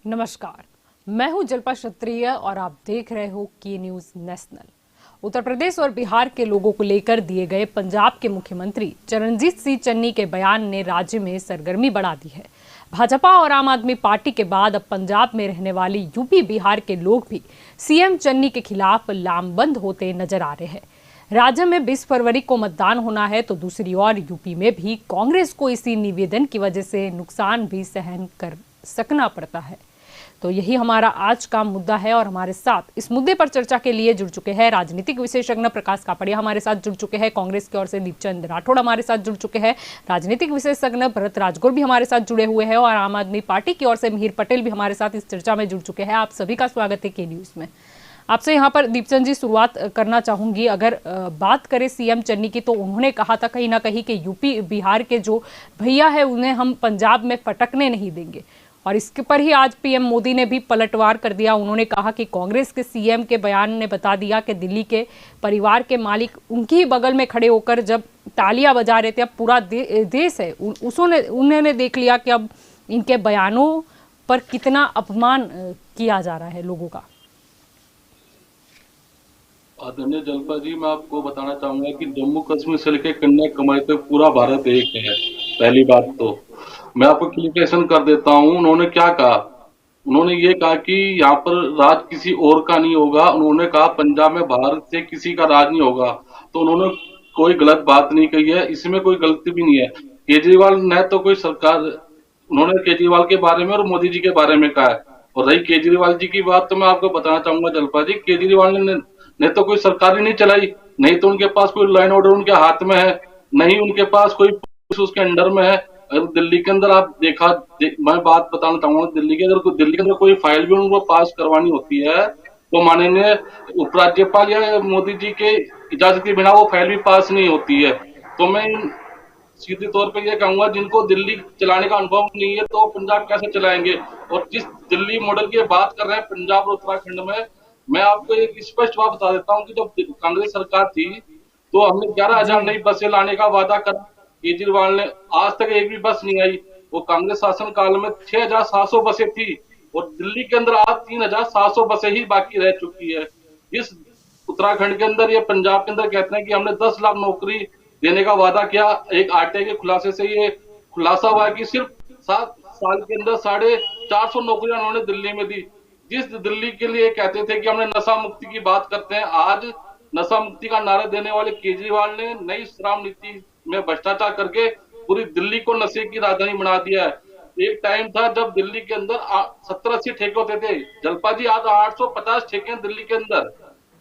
नमस्कार, मैं हूं जल्पा क्षत्रिय और आप देख रहे हो की न्यूज नेशनल। उत्तर प्रदेश और बिहार के लोगों को लेकर दिए गए पंजाब के मुख्यमंत्री चरणजीत सिंह चन्नी के बयान ने राज्य में सरगर्मी बढ़ा दी है। भाजपा और आम आदमी पार्टी के बाद अब पंजाब में रहने वाले यूपी बिहार के लोग भी सीएम चन्नी के खिलाफ लामबंद होते नजर आ रहे हैं। राज्य में 20 फरवरी को मतदान होना है, तो दूसरी ओर यूपी में भी कांग्रेस को इसी निवेदन की वजह से नुकसान भी सहन कर सकना पड़ता है। तो यही हमारा आज का मुद्दा है और हमारे साथ इस मुद्दे पर चर्चा के लिए जुड़ चुके हैं राजनीतिक विशेषज्ञ प्रकाश कापड़िया हमारे साथ जुड़ चुके हैं, कांग्रेस की ओर से दीपचंद राठौड़ हमारे साथ जुड़ चुके हैं, राजनीतिक विशेषज्ञ भरत राजगुर भी हमारे साथ जुड़े हुए हैं और आम आदमी पार्टी की ओर से मिहिर पटेल भी हमारे साथ इस चर्चा में जुड़ चुके हैं। आप सभी का स्वागत है के न्यूज में। आपसे यहाँ पर दीपचंद जी शुरुआत करना चाहूंगी। अगर बात करें सीएम चन्नी की, तो उन्होंने कहा था कहीं ना कहीं कि यूपी बिहार के जो भैया है उन्हें हम पंजाब में फटकने नहीं देंगे, और इसके पर ही आज पीएम मोदी ने भी पलटवार कर दिया। उन्होंने कहा कि कांग्रेस के सीएम के बयान ने बता दिया कि दिल्ली के परिवार के मालिक उनकी ही बगल में खड़े होकर जब तालियां बजा रहे थे, अब पूरा देश है उन्होंने देख लिया कि अब इनके बयानों पर कितना अपमान किया जा रहा है लोगों का। आदरणीय जल्पा जी, मैं आपको बताना चाहूंगा कि जम्मू कश्मीर से लेकर कन्याकुमारी तक पूरा भारत एक है। पहली बात तो मैं आपको क्लियरेशन कर देता हूं। उन्होंने क्या कहा? उन्होंने ये कहा कि यहाँ पर राज किसी और का नहीं होगा। उन्होंने कहा पंजाब में भारत से किसी का राज नहीं होगा। तो उन्होंने कोई गलत बात नहीं कही है, इसमें कोई गलती भी नहीं है। केजरीवाल ने तो कोई सरकार, उन्होंने केजरीवाल के बारे में और मोदी जी के बारे में कहा है। और रही केजरीवाल जी की बात, तो मैं आपको बताना चाहूंगा जल्पा जी, केजरीवाल ने तो कोई सरकार ही नहीं चलाई, नहीं तो उनके पास कोई लाइन ऑर्डर उनके हाथ में है, नहीं उनके पास कोई पुलिस उसके अंडर में है। अगर दिल्ली के अंदर आप मैं बात बताना चाहूंगा, दिल्ली के अंदर कोई फाइल भी उनको पास करवानी होती है तो माननीय उपराज्यपाल या मोदी जी के इजाजत के बिना वो फाइल भी पास नहीं होती है। तो मैं सीधे तौर पे ये कहूंगा, जिनको दिल्ली चलाने का अनुभव नहीं है तो पंजाब कैसे चलाएंगे? और जिस दिल्ली मॉडल की बात कर रहे हैं पंजाब और उत्तराखंड में, मैं आपको एक स्पष्ट बात बता देता हूं कि जब कांग्रेस सरकार थी तो हमने 11,000 नई बसें लाने का वादा करा। केजरीवाल ने आज तक एक भी बस नहीं आई। वो कांग्रेस शासन काल में 6,700 बसें थी और दिल्ली के अंदर आज 3,700 बसें ही बाकी रह चुकी है। इस उत्तराखंड के अंदर या पंजाब के अंदर कहते हैं कि हमने 10 लाख नौकरी देने का वादा किया। एक आरटीआई के खुलासे से ये खुलासा हुआ कि सिर्फ 7 साल के अंदर 450 नौकरियां उन्होंने दिल्ली में दी। जिस दिल्ली के लिए कहते थे कि हमने नशा मुक्ति की बात करते हैं, आज नशा मुक्ति का नारा देने वाले केजरीवाल ने नई श्रम नीति में भ्रष्टाचार करके पूरी दिल्ली को नशे की राजधानी बना दिया है। एक टाइम था जब दिल्ली के अंदर 70-80 ठेके होते थे जल्पा जी, आज 850 ठेके हैं दिल्ली के अंदर।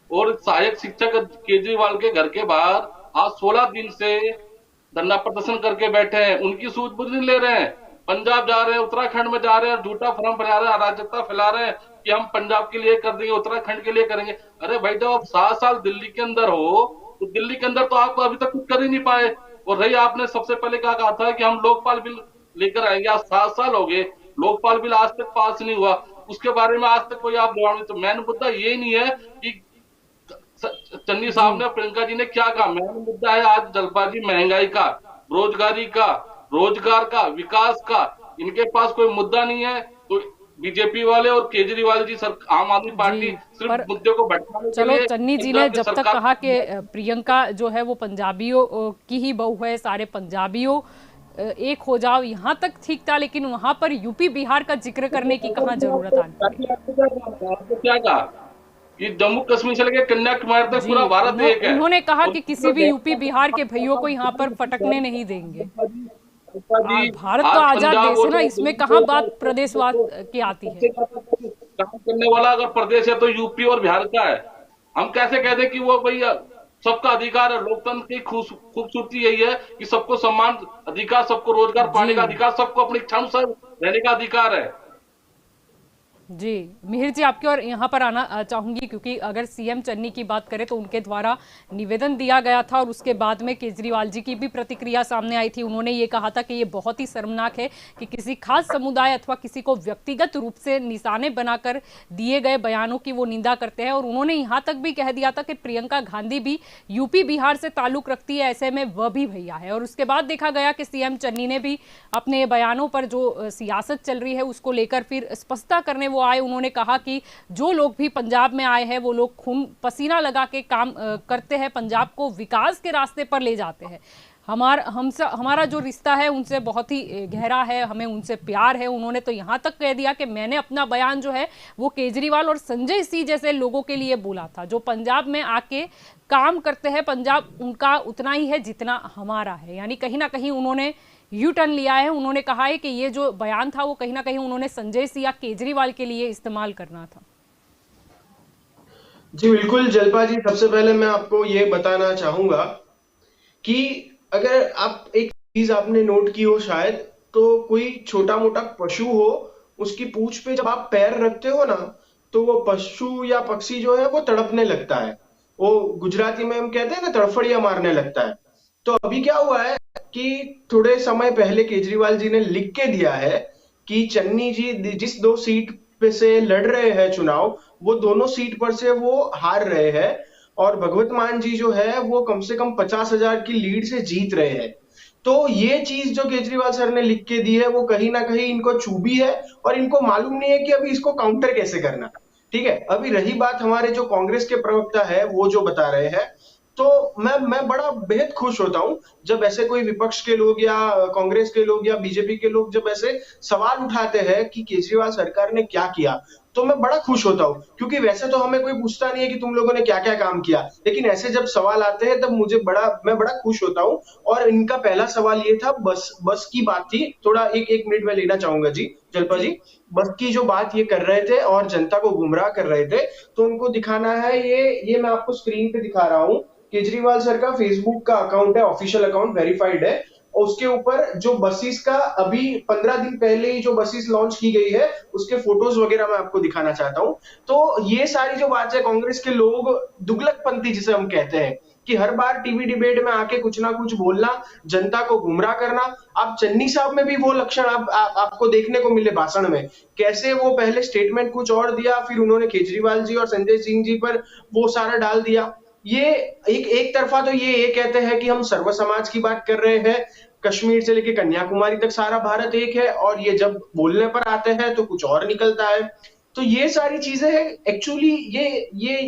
और सहायक शिक्षक केजरीवाल के घर के बाहर आज 16 दिन से धरना प्रदर्शन करके बैठे हैं, उनकी सूझबूझ नहीं ले रहे हैं। पंजाब जा रहे हैं, उत्तराखंड में जा रहे हैं, झूठा फर्म बना रहे हैं, अराजकता फैला रहे हैं कि हम पंजाब के लिए कर देंगे, उत्तराखंड के लिए करेंगे। अरे भाई, जब आप 7 साल दिल्ली के अंदर हो तो दिल्ली के अंदर तो आप अभी तक कुछ कर ही नहीं पाए। और रही आपने सबसे पहले क्या कहा था कि हम लोकपाल बिल लेकर आएंगे, आज 7 साल हो गए, लोकपाल बिल आज तक पास नहीं हुआ, उसके बारे में आज तक कोई आप जवाब नहीं। तो मेन मुद्दा ये नहीं है कि चन्नी साहब ने, प्रियंका जी ने क्या कहा। मेन मुद्दा है आज जल्पा जी महंगाई का, बेरोजगारी का, रोजगार का, विकास का। इनके पास कोई मुद्दा नहीं है। तो बीजेपी वाले और केजरीवाल जी आम आदमी पार्टी सिर्फ मुद्दे को भटकाने के लिए। चलो, चन्नी जी ने जब तक कहा कि प्रियंका जो है वो पंजाबियों की ही बहू है, सारे पंजाबियों एक हो जाओ, यहाँ तक ठीक था, लेकिन वहां पर यूपी बिहार का जिक्र करने की कहाँ जरूरत आ गई? आपको क्या कहा कि जम्मू कश्मीर से लेकर कन्याकुमारी तक पूरा भारत एक है। उन्होंने कहा कि किसी भी यूपी बिहार के भाइयों को यहाँ पर फटकने नहीं देंगे। भारत तो आजाद देश है ना, इसमें कहाँ बात प्रदेशवाद की आती है? काम करने वाला अगर प्रदेश है तो यूपी और बिहार का है। हम कैसे कह दें कि वो भैया सबका अधिकार है? लोकतंत्र की खूबसूरती यही है कि सबको सम्मान अधिकार, सबको रोजगार पाने का अधिकार, सबको अपनी इच्छानुसार रहने का अधिकार है। जी, मिहिर जी आपकी और यहाँ पर आना चाहूंगी, क्योंकि अगर सीएम चन्नी की बात करें तो उनके द्वारा निवेदन दिया गया था और उसके बाद में केजरीवाल जी की भी प्रतिक्रिया सामने आई थी। उन्होंने ये कहा था कि ये बहुत ही शर्मनाक है कि किसी खास समुदाय अथवा किसी को व्यक्तिगत रूप से निशाने बनाकर दिए गए बयानों की वो निंदा करते हैं। और उन्होंने यहाँ तक भी कह दिया था कि प्रियंका गांधी भी यूपी बिहार से ताल्लुक रखती है, ऐसे में वह भी भैया है। और उसके बाद देखा गया कि सीएम चन्नी ने भी अपने बयानों पर जो सियासत चल रही है उसको लेकर फिर स्पष्टता करने वो आए। उन्होंने कहा कि जो लोग भी पंजाब में आए हैं वो लोग खून पसीना लगा के काम करते हैं, पंजाब को विकास के रास्ते पर ले जाते हैं। हमारा जो रिश्ता है उनसे बहुत ही गहरा है, हमें उनसे प्यार है। उन्होंने तो यहाँ तक कह दिया कि मैंने अपना बयान जो है वो केजरीवाल और संजय सिंह जैसे लोगों के लिए बोला था जो पंजाब में आके काम करते हैं। पंजाब उनका उतना ही है जितना हमारा है। यानी कहीं ना कहीं उन्होंने यू टर्न लिया है। उन्होंने कहा है कि ये जो बयान था वो कहीं ना कहीं उन्होंने संजय सिंह या केजरीवाल के लिए इस्तेमाल करना था। जी बिल्कुल जलपा जी, सबसे पहले मैं आपको ये बताना चाहूंगा कि अगर आप एक चीज आपने नोट की हो शायद, तो कोई छोटा मोटा पशु हो, उसकी पूंछ पे जब आप पैर रखते हो ना, तो वो पशु या पक्षी जो है वो तड़पने लगता है। वो गुजराती में हम कहते हैं ना, तड़फड़ियां मारने लगता है। तो अभी क्या हुआ है कि थोड़े समय पहले केजरीवाल जी ने लिख के दिया है कि चन्नी जी जिस 2 सीट पे से लड़ रहे हैं चुनाव, वो दोनों सीट पर से वो हार रहे हैं। और भगवत मान जी जो है वो कम से कम 50,000 की लीड से जीत रहे हैं। तो ये चीज जो केजरीवाल सर ने लिख के दी है वो कहीं ना कहीं इनको चुभी है, और इनको मालूम नहीं है कि अभी इसको काउंटर कैसे करना। ठीक है, अभी रही बात हमारे जो कांग्रेस के प्रवक्ता है वो जो बता रहे हैं, तो मैं बड़ा बेहद खुश होता हूं जब ऐसे कोई विपक्ष के लोग या कांग्रेस के लोग या बीजेपी के लोग जब ऐसे सवाल उठाते हैं कि केजरीवाल सरकार ने क्या किया। तो मैं बड़ा खुश होता हूँ, क्योंकि वैसे तो हमें कोई पूछता नहीं है कि तुम लोगों ने क्या क्या काम किया, लेकिन ऐसे जब सवाल आते हैं तब मैं बड़ा खुश होता हूँ। और इनका पहला सवाल ये था, बस बस की बात थी। थोड़ा एक एक मिनट में लेना चाहूंगा जी जलपा जी जी। बस की जो बात ये कर रहे थे और जनता को गुमराह कर रहे थे, तो उनको दिखाना है, ये मैं आपको स्क्रीन पे दिखा रहा हूँ। केजरीवाल सर का फेसबुक का अकाउंट है, ऑफिशियल अकाउंट, वेरीफाइड है। और उसके ऊपर जो बसेस का अभी 15 दिन पहले ही जो बसेस लॉन्च की गई है, उसके फोटोज वगैरह मैं आपको दिखाना चाहता हूँ। तो ये सारी जो बात है, कांग्रेस के लोग दुगलकपंथी जिसे हम कहते हैं, कि हर बार टीवी डिबेट में आके कुछ ना कुछ बोलना, जनता को गुमराह करना। आप चन्नी साहब में भी वो लक्षण आपको देखने को मिले भाषण में। कैसे वो पहले स्टेटमेंट कुछ और दिया, फिर उन्होंने केजरीवाल जी और संजय सिंह जी पर वो सारा डाल दिया। ये एक एक तरफा तो ये कहते हैं कि हम सर्व समाज की बात कर रहे हैं, कश्मीर से लेके कन्याकुमारी तक सारा भारत एक है, और ये जब बोलने पर आते हैं तो कुछ और निकलता है। तो ये सारी चीजें है एक्चुअली,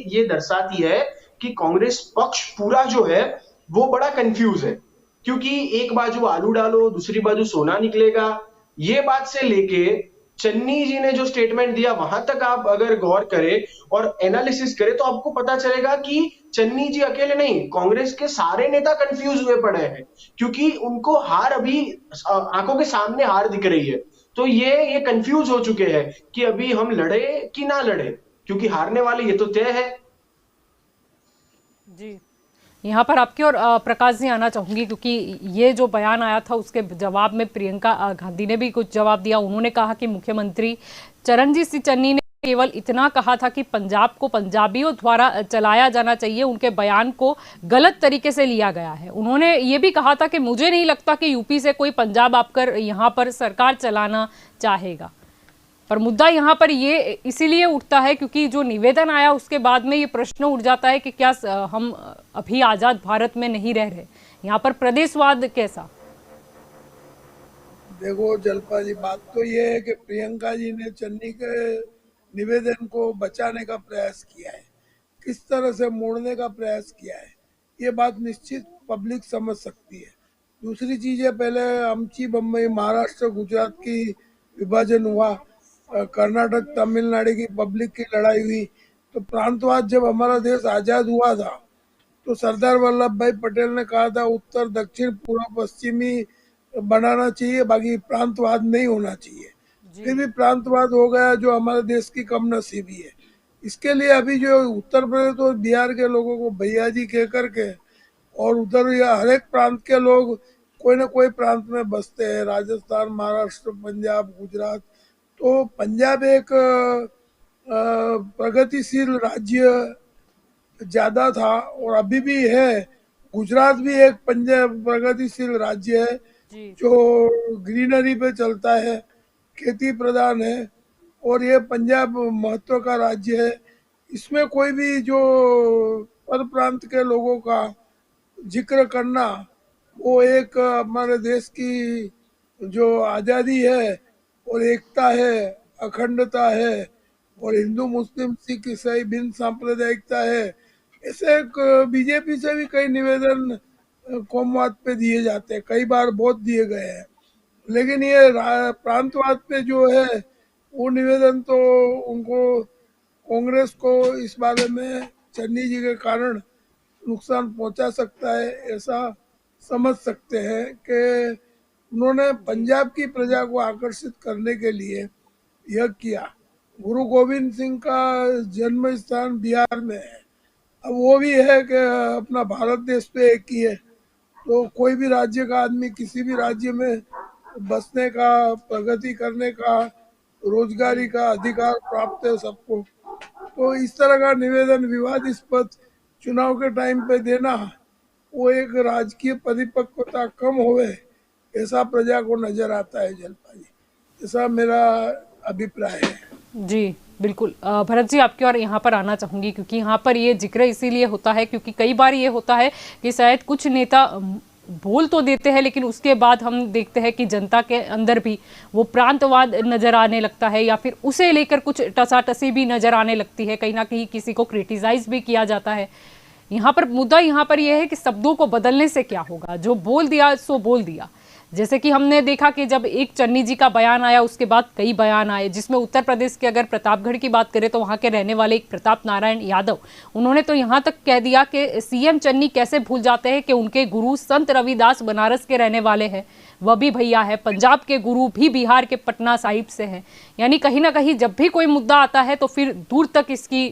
ये दर्शाती है कि कांग्रेस पक्ष पूरा जो है वो बड़ा कंफ्यूज है। क्योंकि एक बाजू आलू डालो, दूसरी बाजू सोना निकलेगा, ये बात से लेके चन्नी जी ने जो स्टेटमेंट दिया वहां तक आप अगर गौर करें और एनालिसिस करें, तो आपको पता चलेगा कि चन्नी जी अकेले नहीं, कांग्रेस के सारे नेता कंफ्यूज हुए पड़े हैं। क्योंकि उनको हार अभी आंखों के सामने हार दिख रही है। तो ये कंफ्यूज हो चुके हैं कि अभी हम लड़े कि ना लड़े, क्योंकि हारने वाले ये तो तय है। जी, यहाँ पर आपकी और प्रकाश जी आना चाहूंगी, क्योंकि ये जो बयान आया था उसके जवाब में प्रियंका गांधी ने भी कुछ जवाब दिया। उन्होंने कहा कि मुख्यमंत्री चरणजीत सिंह चन्नी ने केवल इतना कहा था कि पंजाब को पंजाबियों द्वारा चलाया जाना चाहिए, उनके बयान को गलत तरीके से लिया गया है। उन्होंने ये भी कहा था कि मुझे नहीं लगता कि यूपी से कोई पंजाब आकर यहाँ पर सरकार चलाना चाहेगा। पर मुद्दा यहाँ पर ये इसीलिए उठता है क्योंकि जो निवेदन आया उसके बाद में ये प्रश्न उठ जाता है कि क्या हम अभी आजाद भारत में नहीं रह रहे, यहाँ पर प्रदेशवाद कैसा। देखो जलपा जी, बात तो ये है कि प्रियंका जी ने चन्नी के निवेदन को बचाने का प्रयास किया है, किस तरह से मोड़ने का प्रयास किया है, ये बात निश्चित पब्लिक समझ सकती है। दूसरी चीज है, पहले अमची बम्बई महाराष्ट्र गुजरात की विभाजन हुआ, कर्नाटक तमिलनाडु की पब्लिक की लड़ाई हुई। तो प्रांतवाद जब हमारा देश आजाद हुआ था, तो सरदार वल्लभ भाई पटेल ने कहा था उत्तर दक्षिण पूर्व पश्चिमी बनाना चाहिए, बाकी प्रांतवाद नहीं होना चाहिए। फिर जी भी प्रांतवाद हो गया, जो हमारे देश की कम नसीबी है। इसके लिए अभी जो उत्तर प्रदेश और बिहार के लोगों को भैया जी कह करके, और उधर या हर एक प्रांत के लोग कोई ना कोई प्रांत में बसते हैं, राजस्थान, महाराष्ट्र, पंजाब, गुजरात, तो पंजाब एक प्रगतिशील राज्य ज्यादा था और अभी भी है। गुजरात भी एक पंजाब प्रगतिशील राज्य है जी जो ग्रीनरी पे चलता है, खेती प्रधान है, और ये पंजाब महत्व का राज्य है। इसमें कोई भी जो पर प्रांत के लोगों का जिक्र करना, वो एक हमारे देश की जो आज़ादी है और एकता है, अखंडता है, और हिंदू मुस्लिम सिख ईसाई बिन सांप्रदायिकता है। ऐसे बीजेपी से भी कई निवेदन कौमवाद पे दिए जाते हैं, कई बार बहुत दिए गए हैं, लेकिन ये प्रांतवाद पे जो है वो निवेदन तो उनको, कांग्रेस को इस बारे में चन्नी जी के कारण नुकसान पहुंचा सकता है, ऐसा समझ सकते हैं कि उन्होंने पंजाब की प्रजा को आकर्षित करने के लिए यह किया। गुरु गोविंद सिंह का जन्म स्थान बिहार में है। अब वो भी है कि अपना भारत देश तो एक ही है, तो कोई भी राज्य का आदमी किसी भी राज्य में बसने का, प्रगति करने का, रोजगारी का अधिकार प्राप्त है सबको। तो इस तरह का निवेदन विवादास्पद चुनाव के टाइम पे देना, वो एक राजकीय परिपक्वता कम होवे ऐसा प्रजा को नजर आता है जलपा जी, ऐसा मेरा अभिप्राय है। जी बिल्कुल। भरत जी आपकी और यहाँ पर आना चाहूंगी, क्योंकि यहाँ पर ये जिक्र इसीलिए होता है क्योंकि कई बार ये होता है कि शायद कुछ नेता बोल तो देते हैं, लेकिन उसके बाद हम देखते हैं कि जनता के अंदर भी वो प्रांतवाद नजर आने लगता है, या फिर उसे लेकर कुछ टसाटसी भी नजर आने लगती है, कहीं ना कहीं किसी को क्रिटिसाइज भी किया जाता है। यहाँ पर मुद्दा यहाँ पर यह है कि शब्दों को बदलने से क्या होगा, जो बोल दिया सो बोल दिया। जैसे कि हमने देखा कि जब एक चन्नी जी का बयान आया, उसके बाद कई बयान आए, जिसमें उत्तर प्रदेश के अगर प्रतापगढ़ की बात करें तो वहां के रहने वाले एक प्रताप नारायण यादव, उन्होंने तो यहां तक कह दिया कि सीएम चन्नी कैसे भूल जाते हैं कि उनके गुरु संत रविदास बनारस के रहने वाले हैं, वह भी भैया है, पंजाब के गुरु भी बिहार के पटना साहिब से हैं। यानी कहीं ना कहीं जब भी कोई मुद्दा आता है तो फिर दूर तक इसकी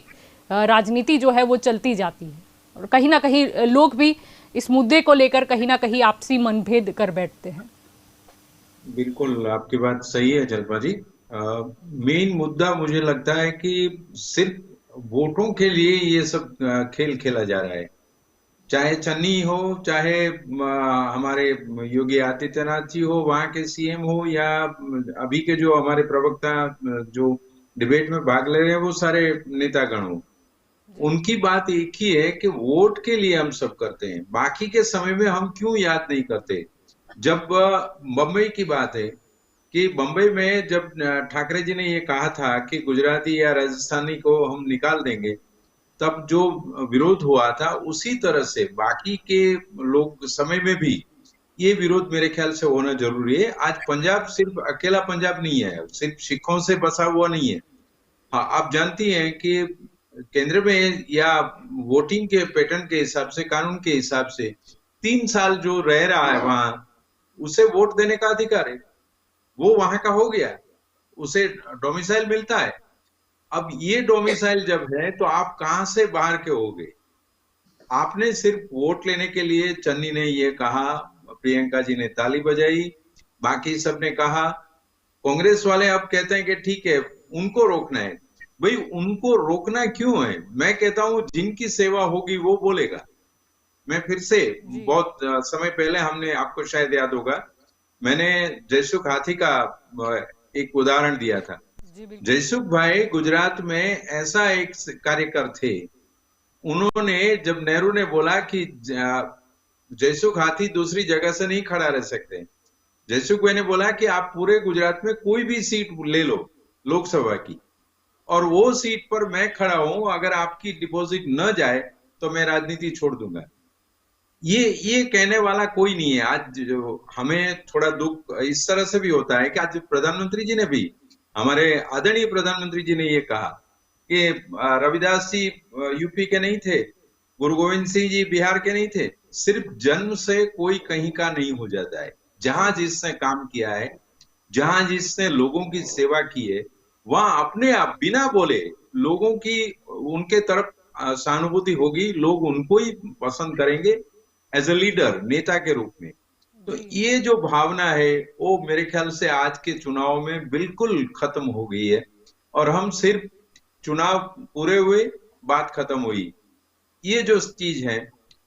राजनीति जो है वो चलती जाती है, और कहीं ना कहीं लोग भी इस मुद्दे को लेकर कहीं ना कहीं आपसी मनभेद कर बैठते हैं। बिल्कुल आपकी बात सही है जलपा जी। मेन मुद्दा मुझे लगता है कि सिर्फ वोटों के लिए ये सब खेल खेला जा रहा है। चाहे चन्नी हो, चाहे हमारे योगी आदित्यनाथ जी हो, वहां के सीएम हो, या अभी के जो हमारे प्रवक्ता जो डिबेट में भाग ले रहे हैं वो सारे नेतागण हो, उनकी बात एक ही है कि वोट के लिए हम सब करते हैं, बाकी के समय में हम क्यों याद नहीं करते। जब बम्बई की बात है कि बम्बई में जब ठाकरे जी ने ये कहा था कि गुजराती या राजस्थानी को हम निकाल देंगे, तब जो विरोध हुआ था उसी तरह से बाकी के लोग समय में भी ये विरोध मेरे ख्याल से होना जरूरी है। आज पंजाब सिर्फ अकेला पंजाब नहीं है, सिर्फ सिखों से बसा हुआ नहीं है। हाँ, आप जानती हैं कि केंद्र में या वोटिंग के पैटर्न के हिसाब से, कानून के हिसाब से 3 साल जो रह रहा है वहां, उसे वोट देने का अधिकार है, वो वहां का हो गया, उसे डोमिसाइल मिलता है। अब ये डोमिसाइल जब है तो आप कहां से बाहर के होगे। आपने सिर्फ वोट लेने के लिए, चन्नी ने ये कहा, प्रियंका जी ने ताली बजाई, बाकी सबने कहा, कांग्रेस वाले अब कहते हैं कि ठीक है उनको रोकना है। भाई उनको रोकना क्यों है? मैं कहता हूं जिनकी सेवा होगी वो बोलेगा। मैं फिर से बहुत समय पहले, हमने, आपको शायद याद होगा, मैंने जयसुख हाथी का एक उदाहरण दिया था। जयसुख भाई गुजरात में ऐसा एक कार्यकर थे, उन्होंने जब नेहरू ने बोला कि जयसुख हाथी दूसरी जगह से नहीं खड़ा रह सकते, जयसुख भाई ने बोला कि आप पूरे गुजरात में कोई भी सीट ले लो लोकसभा की, और वो सीट पर मैं खड़ा हूं, अगर आपकी डिपॉजिट न जाए तो मैं राजनीति छोड़ दूंगा। ये कहने वाला कोई नहीं है। आज जो हमें थोड़ा दुख इस तरह से भी होता है कि आज प्रधानमंत्री जी ने भी, हमारे आदरणीय प्रधानमंत्री जी ने ये कहा कि रविदास जी यूपी के नहीं थे, गुरु गोविंद सिंह जी बिहार के नहीं थे। सिर्फ जन्म से कोई कहीं का नहीं हो जाता है। जहां जिसने काम किया है, जहां जिसने लोगों की सेवा की है, वहां अपने आप बिना बोले लोगों की उनके तरफ सहानुभूति होगी, लोग उनको ही पसंद करेंगे एज ए लीडर, नेता के रूप में। तो ये जो भावना है वो मेरे ख्याल से आज के चुनाव में बिल्कुल खत्म हो गई है, और हम सिर्फ चुनाव पूरे हुए, बात खत्म हुई, ये जो चीज है,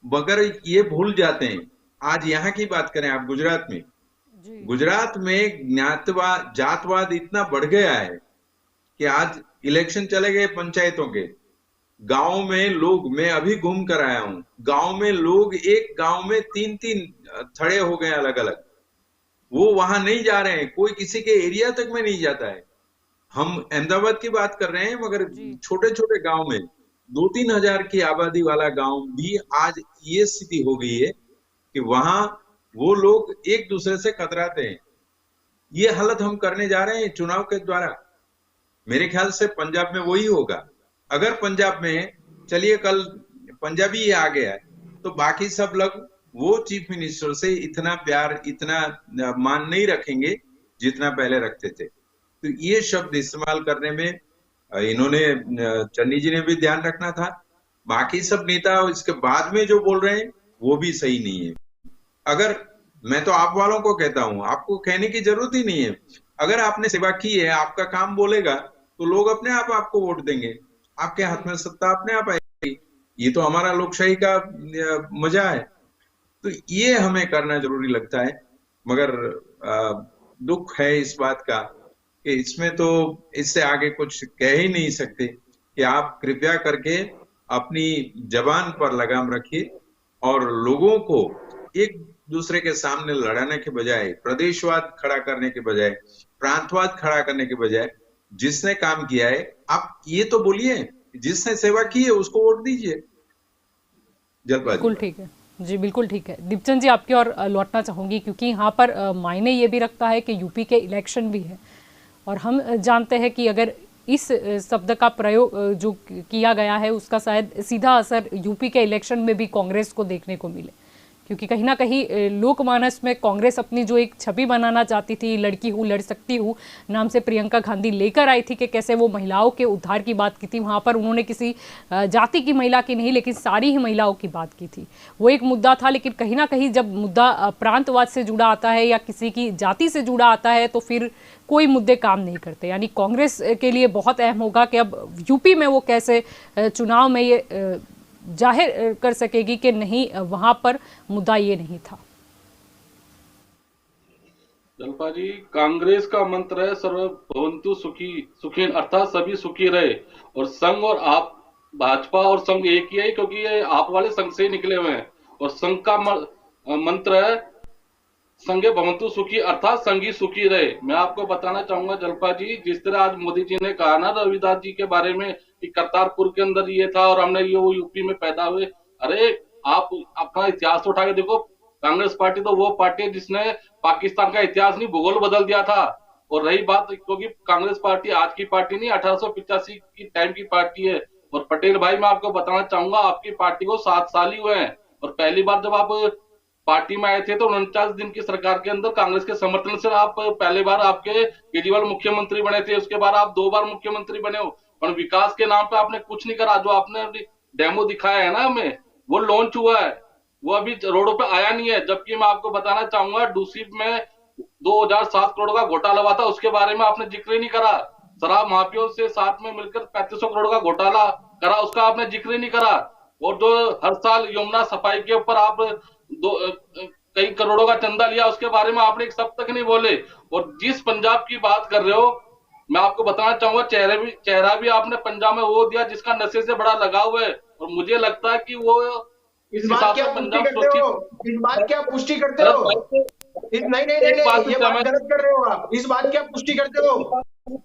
मगर ये भूल जाते हैं। आज यहाँ की बात करें आप, गुजरात में, गुजरात में ज्ञातवाद जातवाद इतना बढ़ गया है कि आज इलेक्शन चले गए पंचायतों के, गांव में लोग, मैं अभी घूम कर आया हूं, गांव में लोग एक गांव में 3-3 थड़े हो गए अलग अलग, वो वहां नहीं जा रहे हैं, कोई किसी के एरिया तक में नहीं जाता है। हम अहमदाबाद की बात कर रहे हैं, मगर छोटे छोटे गांव में 2-3 हजार की आबादी वाला गांव भी आज ये स्थिति हो गई है कि वहां वो लोग एक दूसरे से कतराते हैं। ये हालत हम करने जा रहे हैं चुनाव के द्वारा। मेरे ख्याल से पंजाब में वही होगा। अगर पंजाब में, चलिए कल पंजाबी ये आ गया है, तो बाकी सब लोग वो चीफ मिनिस्टर से इतना प्यार, इतना मान नहीं रखेंगे जितना पहले रखते थे। तो ये शब्द इस्तेमाल करने में इन्होंने, चन्नी जी ने भी ध्यान रखना था। बाकी सब नेता इसके बाद में जो बोल रहे हैं वो भी सही नहीं है। अगर, मैं तो आप वालों को कहता हूं, आपको कहने की जरूरत ही नहीं है। अगर आपने सेवा की है, आपका काम बोलेगा, तो लोग अपने आप आपको वोट देंगे, आपके हाथ में सत्ता अपने आप आएगी। ये तो हमारा लोकशाही का मजा है। तो ये हमें करना जरूरी लगता है। मगर दुख है इस बात का कि इसमें तो इससे आगे कुछ कह ही नहीं सकते कि आप कृपया करके अपनी जबान पर लगाम रखिए और लोगों को एक दूसरे के सामने लड़ाने के बजाय, प्रदेशवाद खड़ा करने के बजाय, प्रांतवाद खड़ा करने के बजाय, जिसने काम किया है आप ये तो बोलिए, जिसने सेवा की है उसको वोट दीजिए। जलपा बिल्कुल ठीक है जी, बिल्कुल ठीक है। दीपचंद जी, आपकी ओर लौटना चाहूंगी, क्योंकि यहाँ पर मायने ये भी रखता है कि यूपी के इलेक्शन भी है, और हम जानते हैं कि अगर इस शब्द का प्रयोग जो किया गया है उसका शायद सीधा असर यूपी के इलेक्शन में भी कांग्रेस को देखने को मिले, क्योंकि कहीं ना कहीं लोकमानस में कांग्रेस अपनी जो एक छवि बनाना चाहती थी, लड़की हूँ लड़ सकती हूँ नाम से प्रियंका गांधी लेकर आई थी कि कैसे वो महिलाओं के उद्धार की बात की थी। वहाँ पर उन्होंने किसी जाति की महिला की नहीं, लेकिन सारी ही महिलाओं की बात की थी। वो एक मुद्दा था, लेकिन कहीं ना कहीं जब मुद्दा प्रांतवाद से जुड़ा आता है या किसी की जाति से जुड़ा आता है तो फिर कोई मुद्दे काम नहीं करते। यानी कांग्रेस के लिए बहुत अहम होगा कि अब यूपी में वो कैसे चुनाव में ये जाहिर कर सकेगी कि नहीं, वहां पर मुद्दा ये नहीं था। जलपा जी, कांग्रेस का मंत्र है सर्वभवन्तु सुखी सुखी, अर्थात सभी सुखी रहे। और संघ और आप, भाजपा और संघ एक ही है, क्योंकि ये आप वाले संघ से ही निकले हुए हैं। और संघ का मंत्र है संघे भवन्तु सुखी, अर्थात संघी सुखी रहे। मैं आपको बताना चाहूंगा जलपा जी, जिस तरह आज मोदी जी ने कहा ना रविदास जी के बारे में कि करतारपुर के अंदर ये था और हमने ये वो यूपी में पैदा हुए। अरे आप अपना इतिहास उठा के देखो, कांग्रेस पार्टी तो वो पार्टी है जिसने पाकिस्तान का इतिहास नहीं भूगोल बदल दिया था। और रही बात, क्योंकि कांग्रेस पार्टी आज की पार्टी नहीं, 1885 की टाइम की पार्टी है। और पटेल भाई, मैं आपको बताना चाहूंगा, आपकी पार्टी को 7 साल ही हुए हैं। और पहली बार जब आप पार्टी में आए थे तो 49 दिन की सरकार के अंदर कांग्रेस के समर्थन से आप पहले बार आपके केजरीवाल मुख्यमंत्री बने थे। उसके बाद आप 2 बार मुख्यमंत्री बने हो, पर विकास के नाम पे आपने कुछ नहीं करा। जो आपने डेमो दिखाया है ना हमें, वो लॉन्च हुआ है, वो अभी रोडों पे आया नहीं है। जबकि मैं आपको बताना चाहूंगा, डूसीब में 2007 करोड़ का घोटाला हुआ था, उसके बारे में आपने जिक्र ही नहीं करा। शराब माफियों से साथ में मिलकर 3500 करोड़ का घोटाला करा, उसका आपने जिक्र ही नहीं करा। और जो हर साल यमुना सफाई के ऊपर आप कई करोड़ों का चंदा लिया, उसके बारे में आपने एक शब्द तक नहीं बोले। और जिस पंजाब की बात कर रहे हो, मैं आपको बताना चाहूंगा, चेहरा भी आपने पंजाब में वो दिया जिसका नशे से बड़ा लगाव है। और मुझे लगता है कि वो इस बात की आप पुष्टि करते हो, इस बात की आप पुष्टि करते हो, नहीं, ये बात गलत कर रहे हो आप। इस बात की आप पुष्टि करते हो,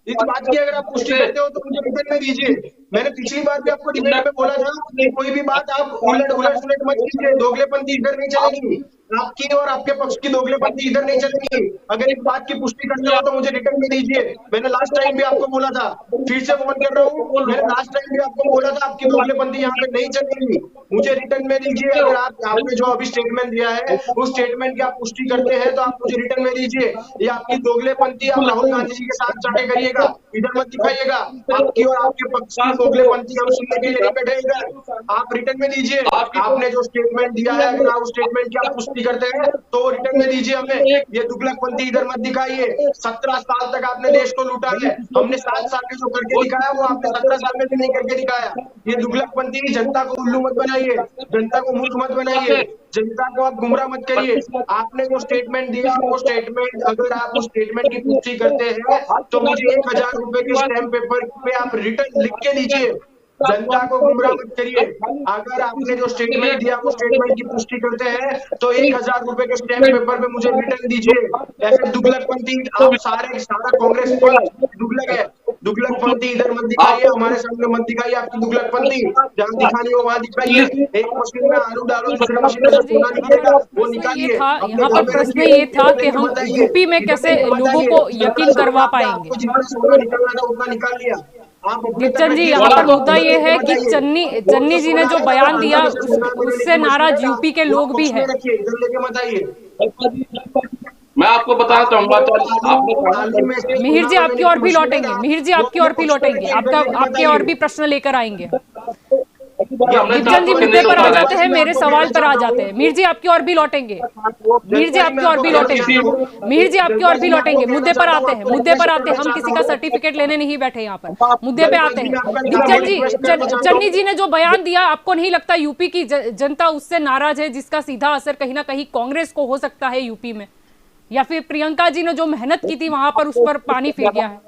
इस बात की अगर आप पुष्टि करते हो तो मुझे रिटर्न में दीजिए। मैंने पिछली बार भी आपको डिबेट में बोला था कि कोई भी बात आप उलट मत कीजिए, दोगलेपंथी इधर नहीं चलेगी, आपकी और आपके पक्ष की दोगलेपंथी इधर नहीं चलेगी। अगर इस बात की पुष्टि करते हो तो मुझे रिटर्न में दीजिए। मैंने लास्ट टाइम भी आपको बोला था, फिर से फोन कर रहा हूँ, मैंने लास्ट टाइम भी आपको बोला था आपकी दोगलेपंथी यहाँ पे नहीं चलेगी, मुझे रिटर्न में दीजिए। अगर आपने जो अभी स्टेटमेंट दिया है उस स्टेटमेंट की आप पुष्टि करते हैं तो आप मुझे रिटर्न में दीजिए। ये आपकी दोगलेपंथी आप राहुल गांधी जी के साथ चाटे करिएगा, इधर मत दिखाइएगा। आपकी और आपके पक्ष की दोगलेपंथी हम सुनने के लिए नहीं बैठे इधर, आप रिटर्न में दीजिए। आपने जो स्टेटमेंट दिया है, अगर आप उस स्टेटमेंट की आप पुष्टि दुगलकपंथी करते हैं तो वो रिटर्न में दीजिए हमें। ये दुगलकपंथी इधर मत दिखाइए। 17 साल तक आपने देश को लूटा है, हमने 7 साल में जो करके दिखाया वो आपने 17 साल में भी नहीं करके दिखाया। ये दुगलकपंथी, जनता को उल्लू मत बनाइए, जनता को मूर्ख मत बनाइए, जनता को आप गुमराह मत करिए। आपने जो स्टेटमेंट दिया वो स्टेटमेंट, अगर आप उस स्टेटमेंट की पुष्टि करते हैं तो मुझे 1000 रुपए के स्टैम्प पेपर पे आप रिटर्न लिख के दीजिए। जनता को गुमराह मत करिए। अगर आपने जो स्टेटमेंट दिया वो स्टेटमेंट की पुष्टि करते हैं तो 1000 रुपए के स्टैम्प पेपर पे मुझे रिटर्न दीजिए। ऐसे दुगलकपंथी आप सारा कांग्रेस पंथ दुगलक है। दुगलकपंथी इधर मत दिखाइए, हमारे सामने मत दिखाइए आपकी दुगलकपंथी। जहाँ दिखानी हो वहां दिखाइए। एक मशीन में आलू डालो, दूसरे मशीन में से सोना निकलेगा, वो निकालिए। यहाँ पर प्रश्न ये था कि हम यूपी में कैसे लोगों को यकीन करवा पाएंगे। जितना सोना निकलना था उतना निकाल लिया। दीपचंद जी, यहाँ पर मुद्दा ये है कि चन्नी जी ने जो बयान दिया उससे नाराज यूपी के लोग भी हैं। इधर लेके मत आइए। मैं आपको बताना चाहूंगा, आपने मिहिर जी आपकी ओर भी लौटेंगे, मिहिर जी आपकी ओर भी लौटेंगे, आपके और भी प्रश्न लेकर आएंगे। दीपचंद जी मुद्दे पर आ जाते हैं, मेरे सवाल पर आ जाते हैं। मीर जी आपकी ओर भी लौटेंगे, मीर जी आपकी ओर भी लौटेंगे, मीर जी आपकी ओर भी लौटेंगे। मुद्दे पर आते हैं, मुद्दे पर आते हैं। हम किसी का सर्टिफिकेट लेने नहीं बैठे यहाँ पर, मुद्दे पे आते हैं। दीपचंद जी, चन्नी जी ने जो बयान दिया, आपको नहीं लगता यूपी की जनता उससे नाराज है, जिसका सीधा असर कहीं ना कहीं कांग्रेस को हो सकता है यूपी में, या फिर प्रियंका जी ने जो मेहनत की थी वहां पर उस पर पानी फिर गया है?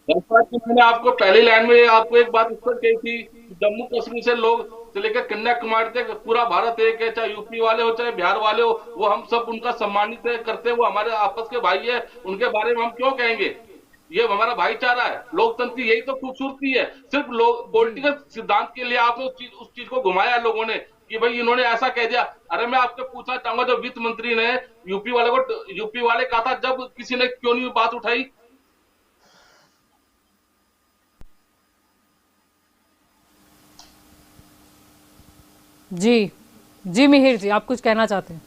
मैंने आपको पहली लाइन में आपको एक बात इस पर कही थी, जम्मू कश्मीर से लोग से लेकर कन्याकुमारी तक पूरा भारत एक है, चाहे यूपी वाले हो चाहे बिहार वाले हो, वो हम सब उनका सम्मानित करते हैं, वो हमारे आपस के भाई है, उनके बारे में हम क्यों कहेंगे? ये हमारा भाईचारा है, लोकतंत्र की यही तो खूबसूरती है। सिर्फ लोग पॉलिटिकल सिद्धांत के लिए आपने उस चीज को घुमाया लोगों ने कि भाई इन्होंने ऐसा कह दिया। अरे मैं आपसे पूछना चाहूंगा, जो वित्त मंत्री ने यूपी वाले कहा था, जब किसी ने क्यों नहीं बात उठाई? जी जी मिहिर जी, आप कुछ कहना चाहते हैं?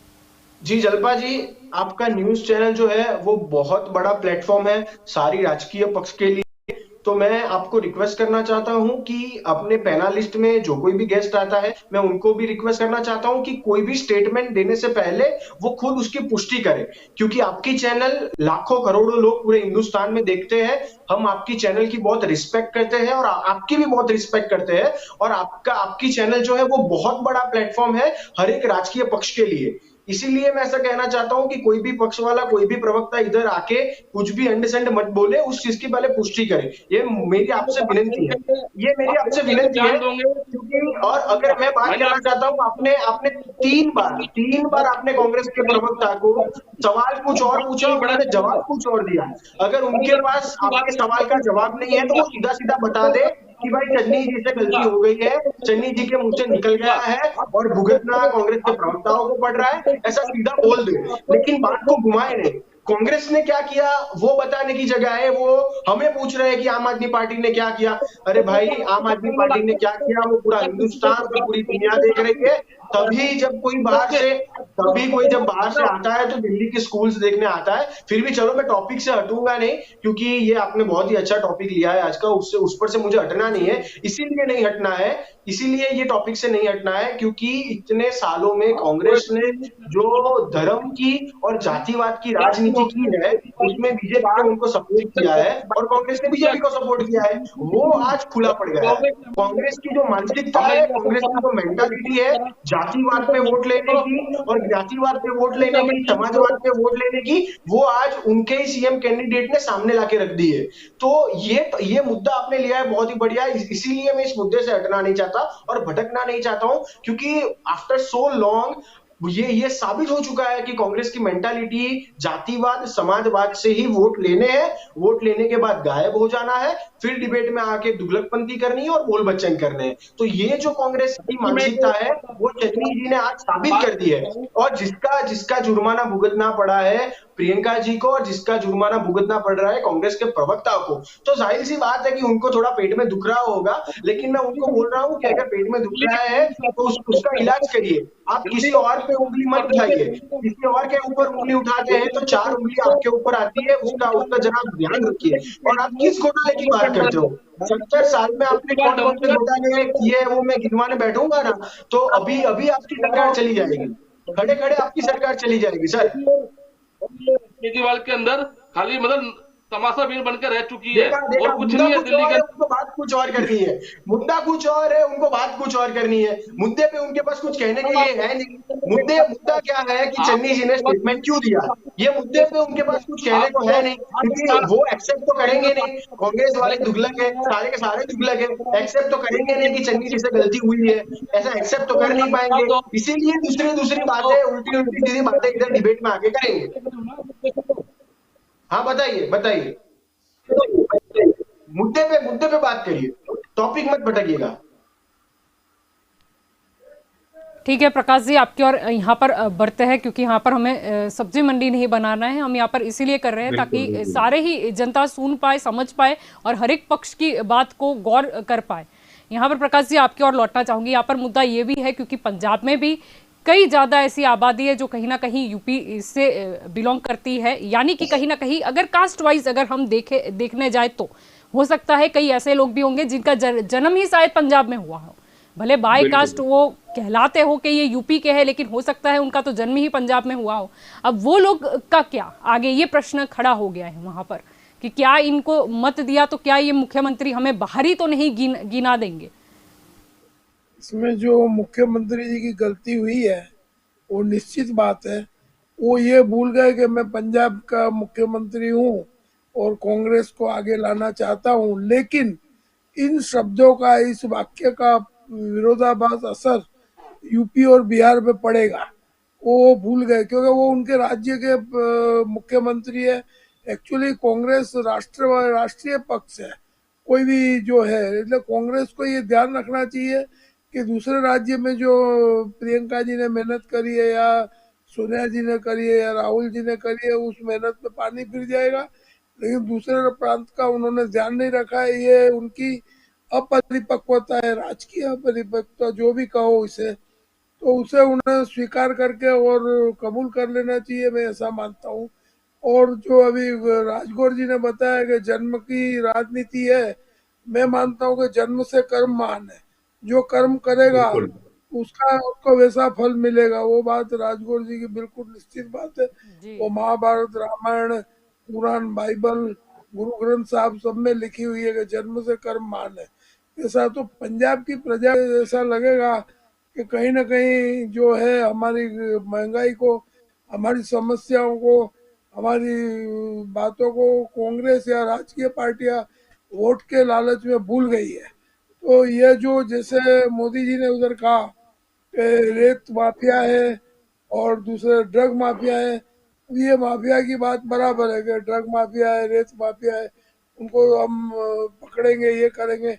जी जल्पा जी, आपका न्यूज चैनल जो है वो बहुत बड़ा प्लेटफॉर्म है सारी राजकीय पक्ष के लिए। तो मैं आपको रिक्वेस्ट करना चाहता हूं कि अपने पैनलिस्ट में जो कोई भी गेस्ट आता है, मैं उनको भी रिक्वेस्ट करना चाहता हूं कि कोई भी स्टेटमेंट देने से पहले वो खुद उसकी पुष्टि करें, क्योंकि आपकी चैनल लाखों करोड़ों लोग पूरे हिंदुस्तान में देखते हैं। हम आपकी चैनल की बहुत रिस्पेक्ट करते हैं और आपकी भी बहुत रिस्पेक्ट करते हैं। और आपकी चैनल जो है वो बहुत बड़ा प्लेटफॉर्म है हर एक राजकीय पक्ष के लिए। इसीलिए मैं ऐसा कहना चाहता हूं कि कोई भी पक्ष वाला, कोई भी प्रवक्ता इधर आके कुछ भी अंड संड मत बोले, उस चीज की पहले पुष्टि करे। ये मेरी आपसे विनती है, ये मेरी आपसे विनती है। क्योंकि और अगर मैं बात करना चाहता हूँ, आपने 3 बार आपने कांग्रेस के प्रवक्ता को सवाल कुछ और पूछा, उन्होंने जवाब कुछ और दिया। अगर उनके पास आपके सवाल का जवाब नहीं है तो वो सीधा सीधा बता दे कि भाई चन्नी जी से गलती हो गई है, चन्नी जी के मुंह से निकल गया है और भुगतना कांग्रेस के प्रवक्ताओं को पड़ रहा है, ऐसा सीधा बोल दे। लेकिन बात को घुमाए नहीं। कांग्रेस ने क्या किया वो बताने की जगह है वो हमें पूछ रहे हैं कि आम आदमी पार्टी ने क्या किया। अरे भाई, आम आदमी पार्टी ने क्या किया वो पूरा हिंदुस्तान, पूरी दुनिया देख रही है। तभी जब कोई बाहर से आता है तो दिल्ली के स्कूल्स देखने आता है। फिर भी चलो, मैं टॉपिक से हटूंगा नहीं, क्योंकि ये आपने बहुत ही अच्छा टॉपिक लिया है आज का, उस पर से मुझे हटना नहीं है। इसीलिए नहीं हटना है, इसीलिए ये टॉपिक से नहीं हटना है क्योंकि इतने सालों में कांग्रेस ने जो धर्म की और जातिवाद की राजनीति की है, उसमें बीजेपी ने उनको सपोर्ट किया है और कांग्रेस ने बीजेपी को सपोर्ट किया है, वो आज खुला पड़ गया है। कांग्रेस की जो मानसिकता है, कांग्रेस की जो मेंटालिटी है जातिवाद पे वोट लेने की और जातिवाद पे वोट लेने की, समाजवाद पे वोट लेने की, वो आज उनके ही सीएम कैंडिडेट ने सामने लाके रख दी है। तो ये मुद्दा आपने लिया है, बहुत ही बढ़िया। इसीलिए मैं इस मुद्दे से हटना नहीं चाहता और भटकना नहीं चाहता हूं, क्योंकि आफ्टर सो लॉन्ग ये साबित हो चुका है कि कांग्रेस की मेंटालिटी जातिवाद समाजवाद से ही वोट लेने हैं, वोट लेने के बाद गायब हो जाना है, फिर डिबेट में आके दुगलकपंती करनी है और बोल बच्चन करने हैं। तो ये जो कांग्रेस की मानसिकता है वो चन्नी जी ने आज साबित कर दी है। और जिसका जुर्माना भुगतना पड़ा है प्रियंका जी को और जिसका जुर्माना भुगतना पड़ रहा है कांग्रेस के प्रवक्ता को, तो जाहिर सी बात है कि उनको थोड़ा पेट में दुख रहा होगा। लेकिन मैं उनको बोल रहा हूं कि अगर पेट में दुख रहा है तो उसका इलाज करिए। आप किसी और पे उंगली मत उठाइए। किसी और के ऊपर उंगली उठाते हैं तो 4 उंगली आपके ऊपर आती है, उसका जरा ध्यान रखिए। और आप किस घोटाले की बात करते हो? 70 साल में आपने कौन कौन से घोटाले किए वो मैं गिनवाने बैठूंगा ना, तो अभी आपकी सरकार चली जाएगी। खड़े खड़े आपकी सरकार चली जाएगी सर। केजरीवाल के अंदर खाली मतलब तमाशाबीन बनकर रह चुकी है देखा देखा, और कुछ मुद्दा नहीं है कुछ दिल्ली और के है, उनको बात कुछ और करनी है। मुद्दा कुछ और है, उनको बात कुछ और करनी है। मुद्दे पे उनके पास कुछ कहने के लिए है नहीं। मुद्दा क्या है कि चन्नी जी ने स्टेटमेंट क्यों दिया, ये मुद्दे पे उनके पास कुछ कहने को है नहीं, क्योंकि वो एक्सेप्ट तो करेंगे नहीं। कांग्रेस वाले तुगलक है, सारे के सारे तुगलक है, एक्सेप्ट तो करेंगे नहीं कि चन्नी जी से गलती हुई है, ऐसा एक्सेप्ट तो कर नहीं पाएंगे। इसीलिए दूसरी दूसरी बातें, उल्टी उल्टी सीधी बातें इधर डिबेट में आके करेंगे। हाँ बताइए बताइए, मुद्दे पे बात करिए, टॉपिक मत भटकिएगा। ठीक है प्रकाश जी, आपकी और यहाँ पर बढ़ते हैं, क्योंकि यहाँ पर हमें सब्जी मंडी नहीं बनाना है। हम यहाँ पर इसीलिए कर रहे हैं ताकि सारे ही जनता सुन पाए, समझ पाए और हर एक पक्ष की बात को गौर कर पाए। यहाँ पर प्रकाश जी आपकी और लौटना चाहूंगी। यहाँ पर मुद्दा ये भी है क्योंकि पंजाब में भी कई ज्यादा ऐसी आबादी है जो कहीं ना कहीं यूपी से बिलोंग करती है, यानी कि कहीं ना कहीं अगर कास्ट वाइज अगर हम देखने जाए तो हो सकता है कई ऐसे लोग भी होंगे जिनका जन्म ही शायद पंजाब में हुआ हो, भले बाय कास्ट वो कहलाते हो कि ये यूपी के हैं, लेकिन हो सकता है उनका तो जन्म ही पंजाब में हुआ हो। अब वो लोग का क्या आगे, ये प्रश्न खड़ा हो गया है वहां पर कि क्या इनको मत दिया तो क्या ये मुख्यमंत्री हमें बाहरी तो नहीं गिना देंगे। इसमें जो मुख्यमंत्री जी की गलती हुई है वो निश्चित बात है, वो ये भूल गए कि मैं पंजाब का मुख्यमंत्री हूँ और कांग्रेस को आगे लाना चाहता हूँ। लेकिन इन शब्दों का, इस वाक्य का विरोधाभास असर यूपी और बिहार में पड़ेगा, वो भूल गए, क्योंकि वो उनके राज्य के मुख्यमंत्री है। एक्चुअली कांग्रेस राष्ट्रीय पक्ष है, कोई भी जो है, इसलिए कांग्रेस को ये ध्यान रखना चाहिए कि दूसरे राज्य में जो प्रियंका जी ने मेहनत करी है या सोनिया जी ने करी है या राहुल जी ने करी है, उस मेहनत में पानी फिर जाएगा। लेकिन दूसरे प्रांत का उन्होंने ध्यान नहीं रखा है, ये उनकी अपरिपक्वता है, राजकीय अपरिपक्वता जो भी कहो इसे, तो उसे उन्हें स्वीकार करके और कबूल कर लेना चाहिए, मैं ऐसा मानता हूँ। और जो अभी राजगौर जी ने बताया कि जन्म की राजनीति है, मैं मानता हूँ कि जन्म से कर्म महान है, जो कर्म करेगा उसको वैसा फल मिलेगा। वो बात राजगौर जी की बिल्कुल निश्चित बात है। वो महाभारत, रामायण, कुरान, बाइबल, गुरु ग्रंथ साहब सब में लिखी हुई है कि जन्म से कर्म महान है। ऐसा तो पंजाब की प्रजा ऐसा लगेगा कि कहीं ना कहीं जो है हमारी महंगाई को, हमारी समस्याओं को, हमारी बातों को कांग्रेस या राजकीय पार्टियां वोट के लालच में भूल गई है। तो ये जो जैसे मोदी जी ने उधर कहा कि रेत माफिया है और दूसरे ड्रग माफिया है, ये माफिया की बात बराबर है कि ड्रग माफिया है, रेत माफिया है, उनको हम पकड़ेंगे, ये करेंगे।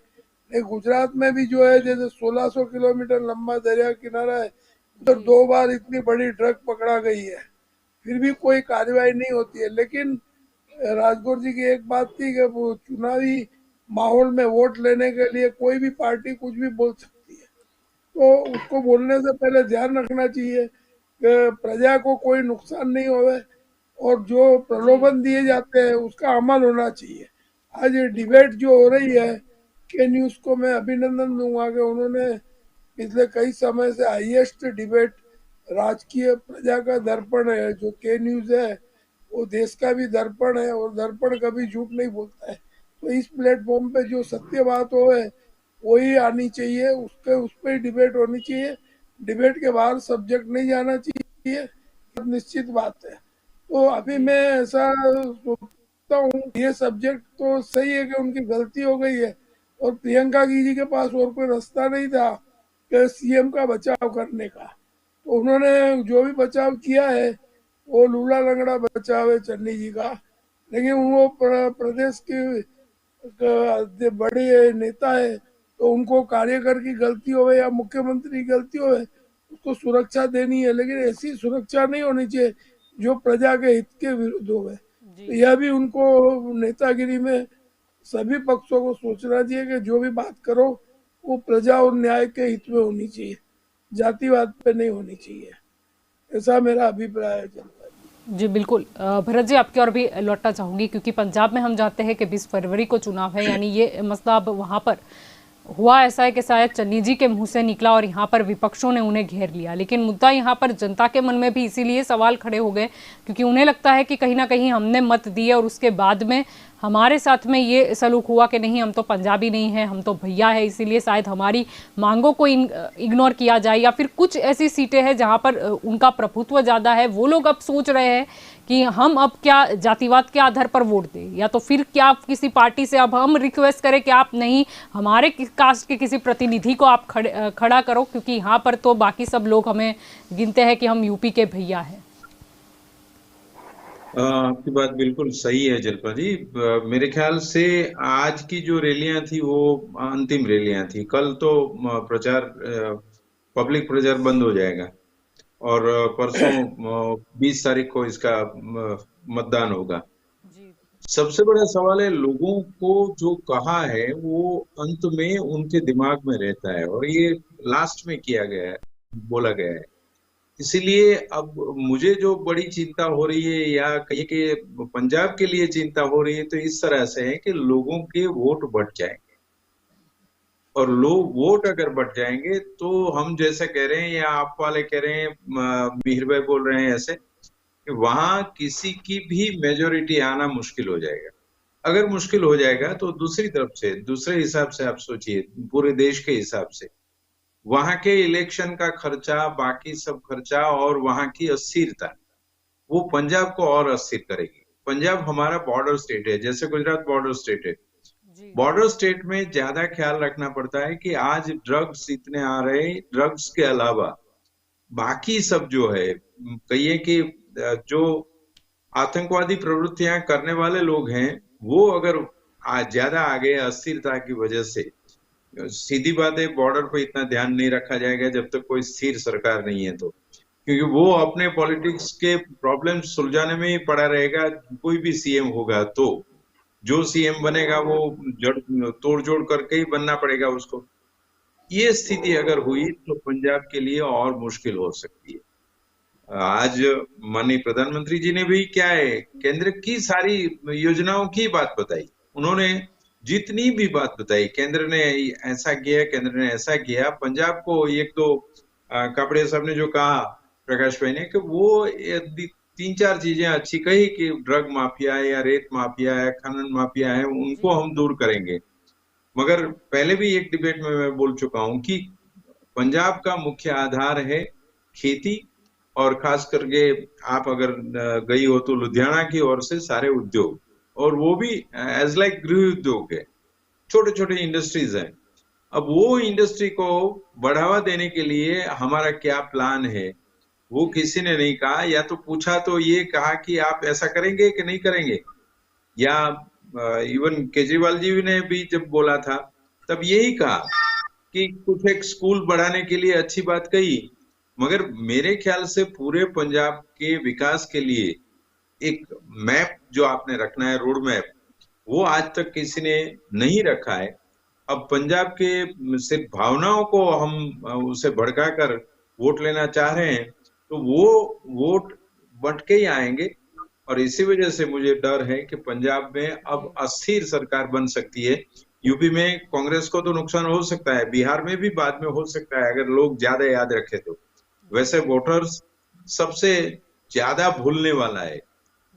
नहीं, गुजरात में भी जो है जैसे 1600 किलोमीटर लंबा दरिया किनारा है, उधर 2 बार इतनी बड़ी ड्रग पकड़ा गई है, फिर भी कोई कार्रवाई नहीं होती है। लेकिन राजगौर जी की एक बात थी कि वो चुनावी माहौल में वोट लेने के लिए कोई भी पार्टी कुछ भी बोल सकती है, तो उसको बोलने से पहले ध्यान रखना चाहिए कि प्रजा को कोई नुकसान नहीं होवे और जो प्रलोभन दिए जाते हैं उसका अमल होना चाहिए। आज ये डिबेट जो हो रही है, के न्यूज को मैं अभिनंदन दूंगा कि उन्होंने पिछले कई समय से हाईएस्ट डिबेट, राजकीय प्रजा का दर्पण है जो के न्यूज है, वो देश का भी दर्पण है और दर्पण कभी झूठ नहीं बोलता है। तो इस प्लेटफॉर्म पे जो सत्य बात हो है वही आनी चाहिए, उसके उस पर डिबेट होनी चाहिए। डिबेट के बाहर सब्जेक्ट नहीं जाना चाहिए, निश्चित बात है। तो अभी मैं ऐसा सोचता हूँ, ये सब्जेक्ट तो सही है कि उनकी गलती हो गई है और प्रियंका जी के पास और कोई रास्ता नहीं था कि सीएम का बचाव करने का, तो उन्होंने जो भी बचाव किया है वो लूला लंगड़ा बचाव है चन्नी जी का। लेकिन वो प्रदेश के बड़े नेता है, तो उनको कार्यकर की गलती हो या मुख्यमंत्री की गलती हो उसको सुरक्षा देनी है, लेकिन ऐसी सुरक्षा नहीं होनी चाहिए जो प्रजा के हित के विरुद्ध हो। तो यह भी उनको नेतागिरी में सभी पक्षों को सोचना चाहिए कि जो भी बात करो वो प्रजा और न्याय के हित में होनी चाहिए, जातिवाद पे नहीं होनी चाहिए। ऐसा मेरा अभिप्राय है। जी बिल्कुल भरत जी, आपकी और भी लौटना चाहूंगी क्योंकि पंजाब में हम जानते हैं कि 20 फरवरी को चुनाव है, यानी ये मसला अब वहां पर हुआ ऐसा है कि शायद चन्नी जी के मुंह से निकला और यहाँ पर विपक्षों ने उन्हें घेर लिया, लेकिन मुद्दा यहाँ पर जनता के मन में भी इसीलिए सवाल खड़े हो गए क्योंकि उन्हें लगता है कि कहीं ना कहीं हमने मत दिए और उसके बाद में हमारे साथ में ये सलूक हुआ कि नहीं, हम तो पंजाबी नहीं हैं, हम तो भैया है, इसीलिए शायद हमारी मांगों को इग्नोर किया जाए, या फिर कुछ ऐसी सीटें हैं जहाँ पर उनका प्रभुत्व ज़्यादा है, वो लोग अब सोच रहे हैं कि हम अब क्या जातिवाद के आधार पर वोट दें, या तो फिर क्या किसी पार्टी से अब हम रिक्वेस्ट करें कि आप नहीं, हमारे कास्ट के किसी प्रतिनिधि को आप खड़ा करो, क्योंकि यहाँ पर तो बाकी सब लोग हमें गिनते हैं कि हम यूपी के भैया हैं। आपकी बात बिल्कुल सही है जलपा जी। मेरे ख्याल से आज की जो रैलियां थी वो अंतिम रैलियां थी। कल तो प्रचार, पब्लिक प्रचार बंद हो जाएगा और परसों 20 तारीख को इसका मतदान होगा। सबसे बड़ा सवाल है, लोगों को जो कहा है वो अंत में उनके दिमाग में रहता है और ये लास्ट में किया गया है, बोला गया है। इसीलिए अब मुझे जो बड़ी चिंता हो रही है या कहिए कि पंजाब के लिए चिंता हो रही है, तो इस तरह से है कि लोगों के वोट बढ़ जाएंगे और लोग वोट अगर बढ़ जाएंगे तो हम जैसे कह रहे हैं या आप वाले कह रहे हैं, मिहिर भाई बोल रहे हैं ऐसे, कि वहां किसी की भी मेजोरिटी आना मुश्किल हो जाएगा। अगर मुश्किल हो जाएगा तो दूसरी तरफ से, दूसरे हिसाब से आप सोचिए, पूरे देश के हिसाब से वहां के इलेक्शन का खर्चा, बाकी सब खर्चा और वहां की अस्थिरता, वो पंजाब को और अस्थिर करेगी। पंजाब हमारा बॉर्डर स्टेट है, जैसे गुजरात बॉर्डर स्टेट है। बॉर्डर स्टेट में ज्यादा ख्याल रखना पड़ता है कि आज ड्रग्स इतने आ रहे हैं, ड्रग्स के अलावा बाकी सब जो है, कहिए कि जो आतंकवादी प्रवृत्तियां करने वाले लोग हैं, वो अगर ज्यादा आ गए अस्थिरता की वजह से, सीधी बात है बॉर्डर पे इतना ध्यान नहीं रखा जाएगा जब तक कोई स्थिर सरकार नहीं है, तो क्योंकि वो अपने पॉलिटिक्स के प्रॉब्लम सुलझाने में ही पड़ा रहेगा। कोई भी सीएम होगा तो जो सीएम बनेगा वो तोड़ जोड़ करके ही बनना पड़ेगा उसको। ये स्थिति अगर हुई तो पंजाब के लिए और मुश्किल हो सकती है। आज माननीय प्रधानमंत्री जी ने भी क्या है, केंद्र की सारी योजनाओं की बात बताई। उन्होंने जितनी भी बात बताई, केंद्र ने ऐसा किया, केंद्र ने ऐसा किया। पंजाब को एक दो कापड़िया साहब ने जो कहा, प्रकाश भाई ने, कि वो 3-4 चीजें अच्छी कही कि ड्रग माफिया है या रेत माफिया है, खनन माफिया है, उनको हम दूर करेंगे। मगर पहले भी एक डिबेट में मैं बोल चुका हूं कि पंजाब का मुख्य आधार है खेती, और खास करके आप अगर गई हो तो लुधियाना की ओर से सारे उद्योग, और वो भी एज लाइक गृह उद्योग है, छोटे छोटे इंडस्ट्रीज हैं। अब वो इंडस्ट्री को बढ़ावा देने के लिए हमारा क्या प्लान है वो किसी ने नहीं कहा, या तो पूछा तो ये कहा कि आप ऐसा करेंगे कि नहीं करेंगे। या इवन केजरीवाल जी ने भी जब बोला था तब यही कहा कि कुछ एक स्कूल बढ़ाने के लिए अच्छी बात कही, मगर मेरे ख्याल से पूरे पंजाब के विकास के लिए एक मैप जो आपने रखना है, रोड मैप, वो आज तक किसी ने नहीं रखा है। अब पंजाब के सिर्फ भावनाओं को हम उसे भड़काकर वोट लेना चाह रहे हैं, तो वो वोट बंट के ही आएंगे। और इसी वजह से मुझे डर है कि पंजाब में अब अस्थिर सरकार बन सकती है। यूपी में कांग्रेस को तो नुकसान हो सकता है, बिहार में भी बाद में हो सकता है अगर लोग ज्यादा याद रखे तो। वैसे वोटर्स सबसे ज्यादा भूलने वाला है।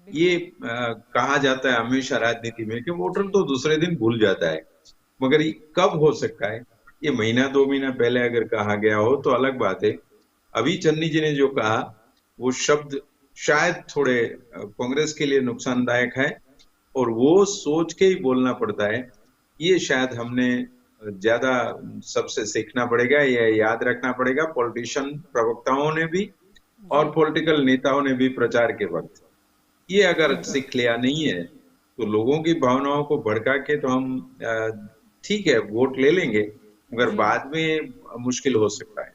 ये कहा जाता है हमेशा राजनीति में कि वोटर तो दूसरे दिन भूल जाता है, मगर ये कब हो सकता है? ये महीना 2 महीना पहले अगर कहा गया हो तो अलग बात है। अभी चन्नी जी ने जो कहा वो शब्द शायद थोड़े कांग्रेस के लिए नुकसानदायक है, और वो सोच के ही बोलना पड़ता है। ये शायद हमने ज्यादा सबसे सीखना पड़ेगा, ये याद रखना पड़ेगा, पॉलिटिशियन प्रवक्ताओं ने भी और पॉलिटिकल नेताओं ने भी प्रचार के वक्त। ये अगर सीख लिया नहीं है तो लोगों की भावनाओं को भड़का के तो हम ठीक है वोट ले लेंगे, मगर बाद में मुश्किल हो सकता है।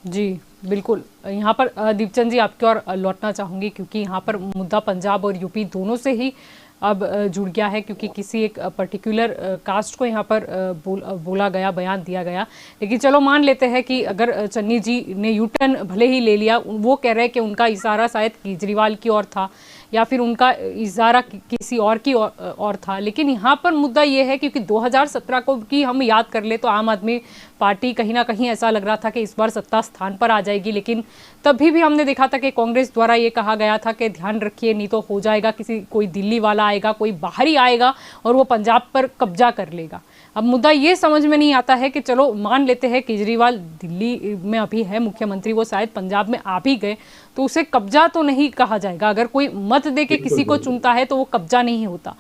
जी बिल्कुल। यहाँ पर दीपचंद जी आपकी ओर लौटना चाहूँगी, क्योंकि यहाँ पर मुद्दा पंजाब और यूपी दोनों से ही अब जुड़ गया है, क्योंकि किसी एक पर्टिकुलर कास्ट को यहाँ पर बोला गया, बयान दिया गया। लेकिन चलो मान लेते हैं कि अगर चन्नी जी ने यू टर्न भले ही ले लिया, वो कह रहे हैं कि उनका इशारा शायद केजरीवाल की ओर था, या फिर उनका इजारा किसी और की और था। लेकिन यहाँ पर मुद्दा ये है क्योंकि 2017 को की हम याद कर ले तो आम आदमी पार्टी कहीं ना कहीं ऐसा लग रहा था कि इस बार सत्ता स्थान पर आ जाएगी, लेकिन तभी भी हमने देखा था कि कांग्रेस द्वारा ये कहा गया था कि ध्यान रखिए नहीं तो हो जाएगा, कोई दिल्ली वाला आएगा, कोई बाहरी आएगा और वो पंजाब पर कब्जा कर लेगा। अब मुद्दा ये समझ में नहीं आता है कि चलो मान लेते हैं केजरीवाल दिल्ली में अभी है मुख्यमंत्री, वो शायद पंजाब में आ भी गए तो उसे कब्जा तो नहीं कहा जाएगा। अगर कोई मत दे के किसी को चुनता है तो वो कब्जा नहीं होता।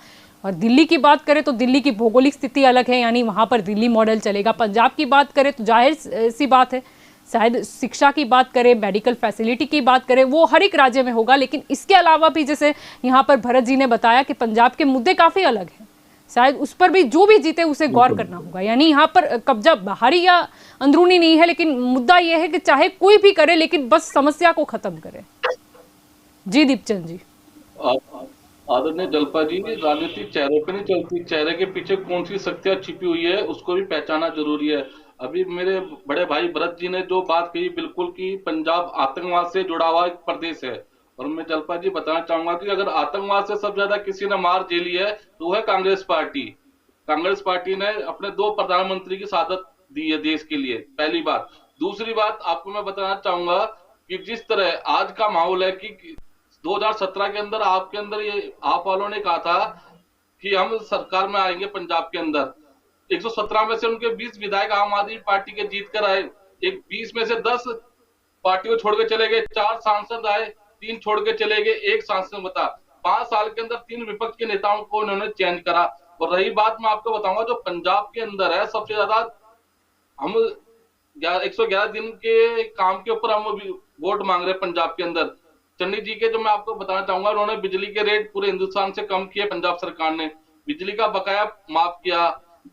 और दिल्ली की बात करें तो दिल्ली की भौगोलिक स्थिति अलग है, यानी वहां पर दिल्ली मॉडल चलेगा। पंजाब की बात करें तो जाहिर सी बात है, शायद शिक्षा की बात करें, मेडिकल फैसिलिटी की बात करें, वो हर एक राज्य में होगा। लेकिन इसके अलावा भी जैसे यहाँ पर भरत जी ने बताया कि पंजाब के मुद्दे काफी अलग हैं, शायद उस पर भी जो भी जीते उसे गौर करना होगा। यानी यहाँ पर कब्जा बाहरी या अंदरूनी नहीं है, लेकिन मुद्दा यह है कि चाहे कोई भी करे लेकिन बस समस्या को खत्म करे। जी दीपचंद जी। आदरणीय जल्पा जी, राजनीति चेहरे पे नहीं चलती, चेहरे के पीछे कौन सी शक्तियां छिपी हुई है उसको भी पहचाना जरूरी है। अभी मेरे बड़े भाई भरत जी ने जो बात कही बिल्कुल कि पंजाब आतंकवाद से जुड़ा हुआ एक प्रदेश है, और मैं जल्पा जी बताना चाहूंगा कि अगर आतंकवाद से सबसे ज्यादा किसी ने मार झेली है तो वो है कांग्रेस पार्टी। कांग्रेस पार्टी ने अपने 2 प्रधानमंत्री की शहादत दी है देश के लिए, पहली बात। दूसरी बात आपको मैं बताना चाहूंगा कि जिस तरह आज का माहौल है कि 2017 के अंदर आपके अंदर ये आप वालों ने कहा था कि हम सरकार में आएंगे पंजाब के अंदर, 117 में से उनके 20 विधायक आम आदमी पार्टी के जीत कर आए, 20 में से 10 पार्टी को छोड़ के चले गए, 4 सांसद आए, 3 छोड़ के चले गए, 1 सांसद बता। 5 साल के अंदर 3 विपक्ष के नेताओं को उन्होंने चेंज करा। और रही बात मैं आपको बताऊंगा जो पंजाब के अंदर है सबसे ज्यादा, हम 111 दिन के काम के ऊपर हम वोट मांग रहे हैं पंजाब के अंदर। चन्नी जी के जो मैं आपको बताना चाहूंगा, उन्होंने बिजली के रेट पूरे हिंदुस्तान से कम किए, पंजाब सरकार ने बिजली का बकाया माफ किया।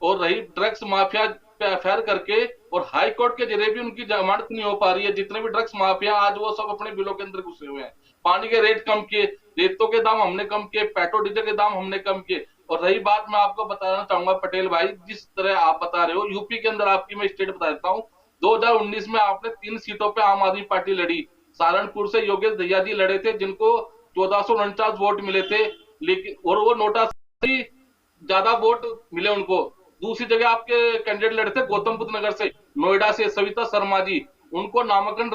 और रही ड्रग्स माफिया पे एफआईआर करके, और हाई कोर्ट के जरिए भी उनकी जमानत नहीं हो पा रही है। जितने भी ड्रग्स माफिया आज वो सब अपने बिलों के अंदर घुसे हुए हैं। पानी के रेट कम किए, रेतों के दाम हमने कम किए, पेट्रोल डीजल के दाम हमने कम किए। और रही बात मैं आपको बताना चाहूंगा पटेल भाई, जिस तरह आप बता रहे हो यूपी के अंदर, आपकी मैं स्टेट बता देता हूँ, 2019 में आपने 3 सीटों पे आम आदमी पार्टी लड़ी। सहारनपुर से योगेश दहिया जी लड़े थे जिनको 1449 वोट मिले थे, लेकिन और वो नोटा से ज्यादा वोट मिले उनको। दूसरी जगह आपके कैंडिडेट लड़े थे गौतम बुद्ध नगर से, नोएडा से सविता शर्मा जी, उनको नामांकन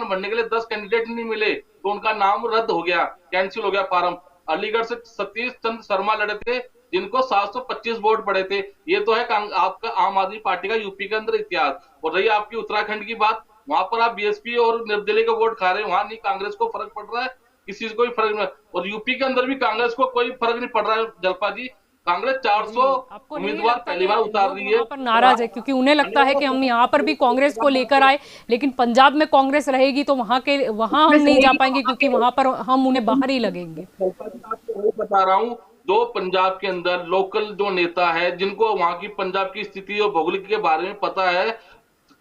भरने के लिए 10 कैंडिडेट नहीं मिले तो उनका नाम रद्द हो गया, कैंसिल हो गया फार्म। अलीगढ़ से सतीश चंद्र शर्मा लड़े थे जिनको 725 वोट पड़े थे। ये तो है आपका आम आदमी पार्टी का यूपी के अंदर इतिहास। और रही आपकी उत्तराखंड की बात, वहां पर आप बीएसपी और निर्दलीय का वोट खा रहे हैं, वहां नहीं कांग्रेस को फर्क पड़ रहा है, किसी से कोई फर्क नहीं। और यूपी के अंदर भी कांग्रेस को कोई फर्क नहीं पड़ रहा है जल्पा जी। कांग्रेस 400 उम्मीदवार पहली बार उतार रही है, पर नाराज है क्योंकि उन्हें लगता है कि हम यहाँ पर भी कांग्रेस को लेकर आए, लेकिन पंजाब में कांग्रेस रहेगी तो वहां हम नहीं जा पाएंगे क्योंकि वहां पर हम उन्हें बाहर ही लगेंगे। बता रहा हूँ, जो पंजाब के अंदर लोकल जो नेता है जिनको वहां की पंजाब की स्थिति और भौगोलिक के बारे में पता है,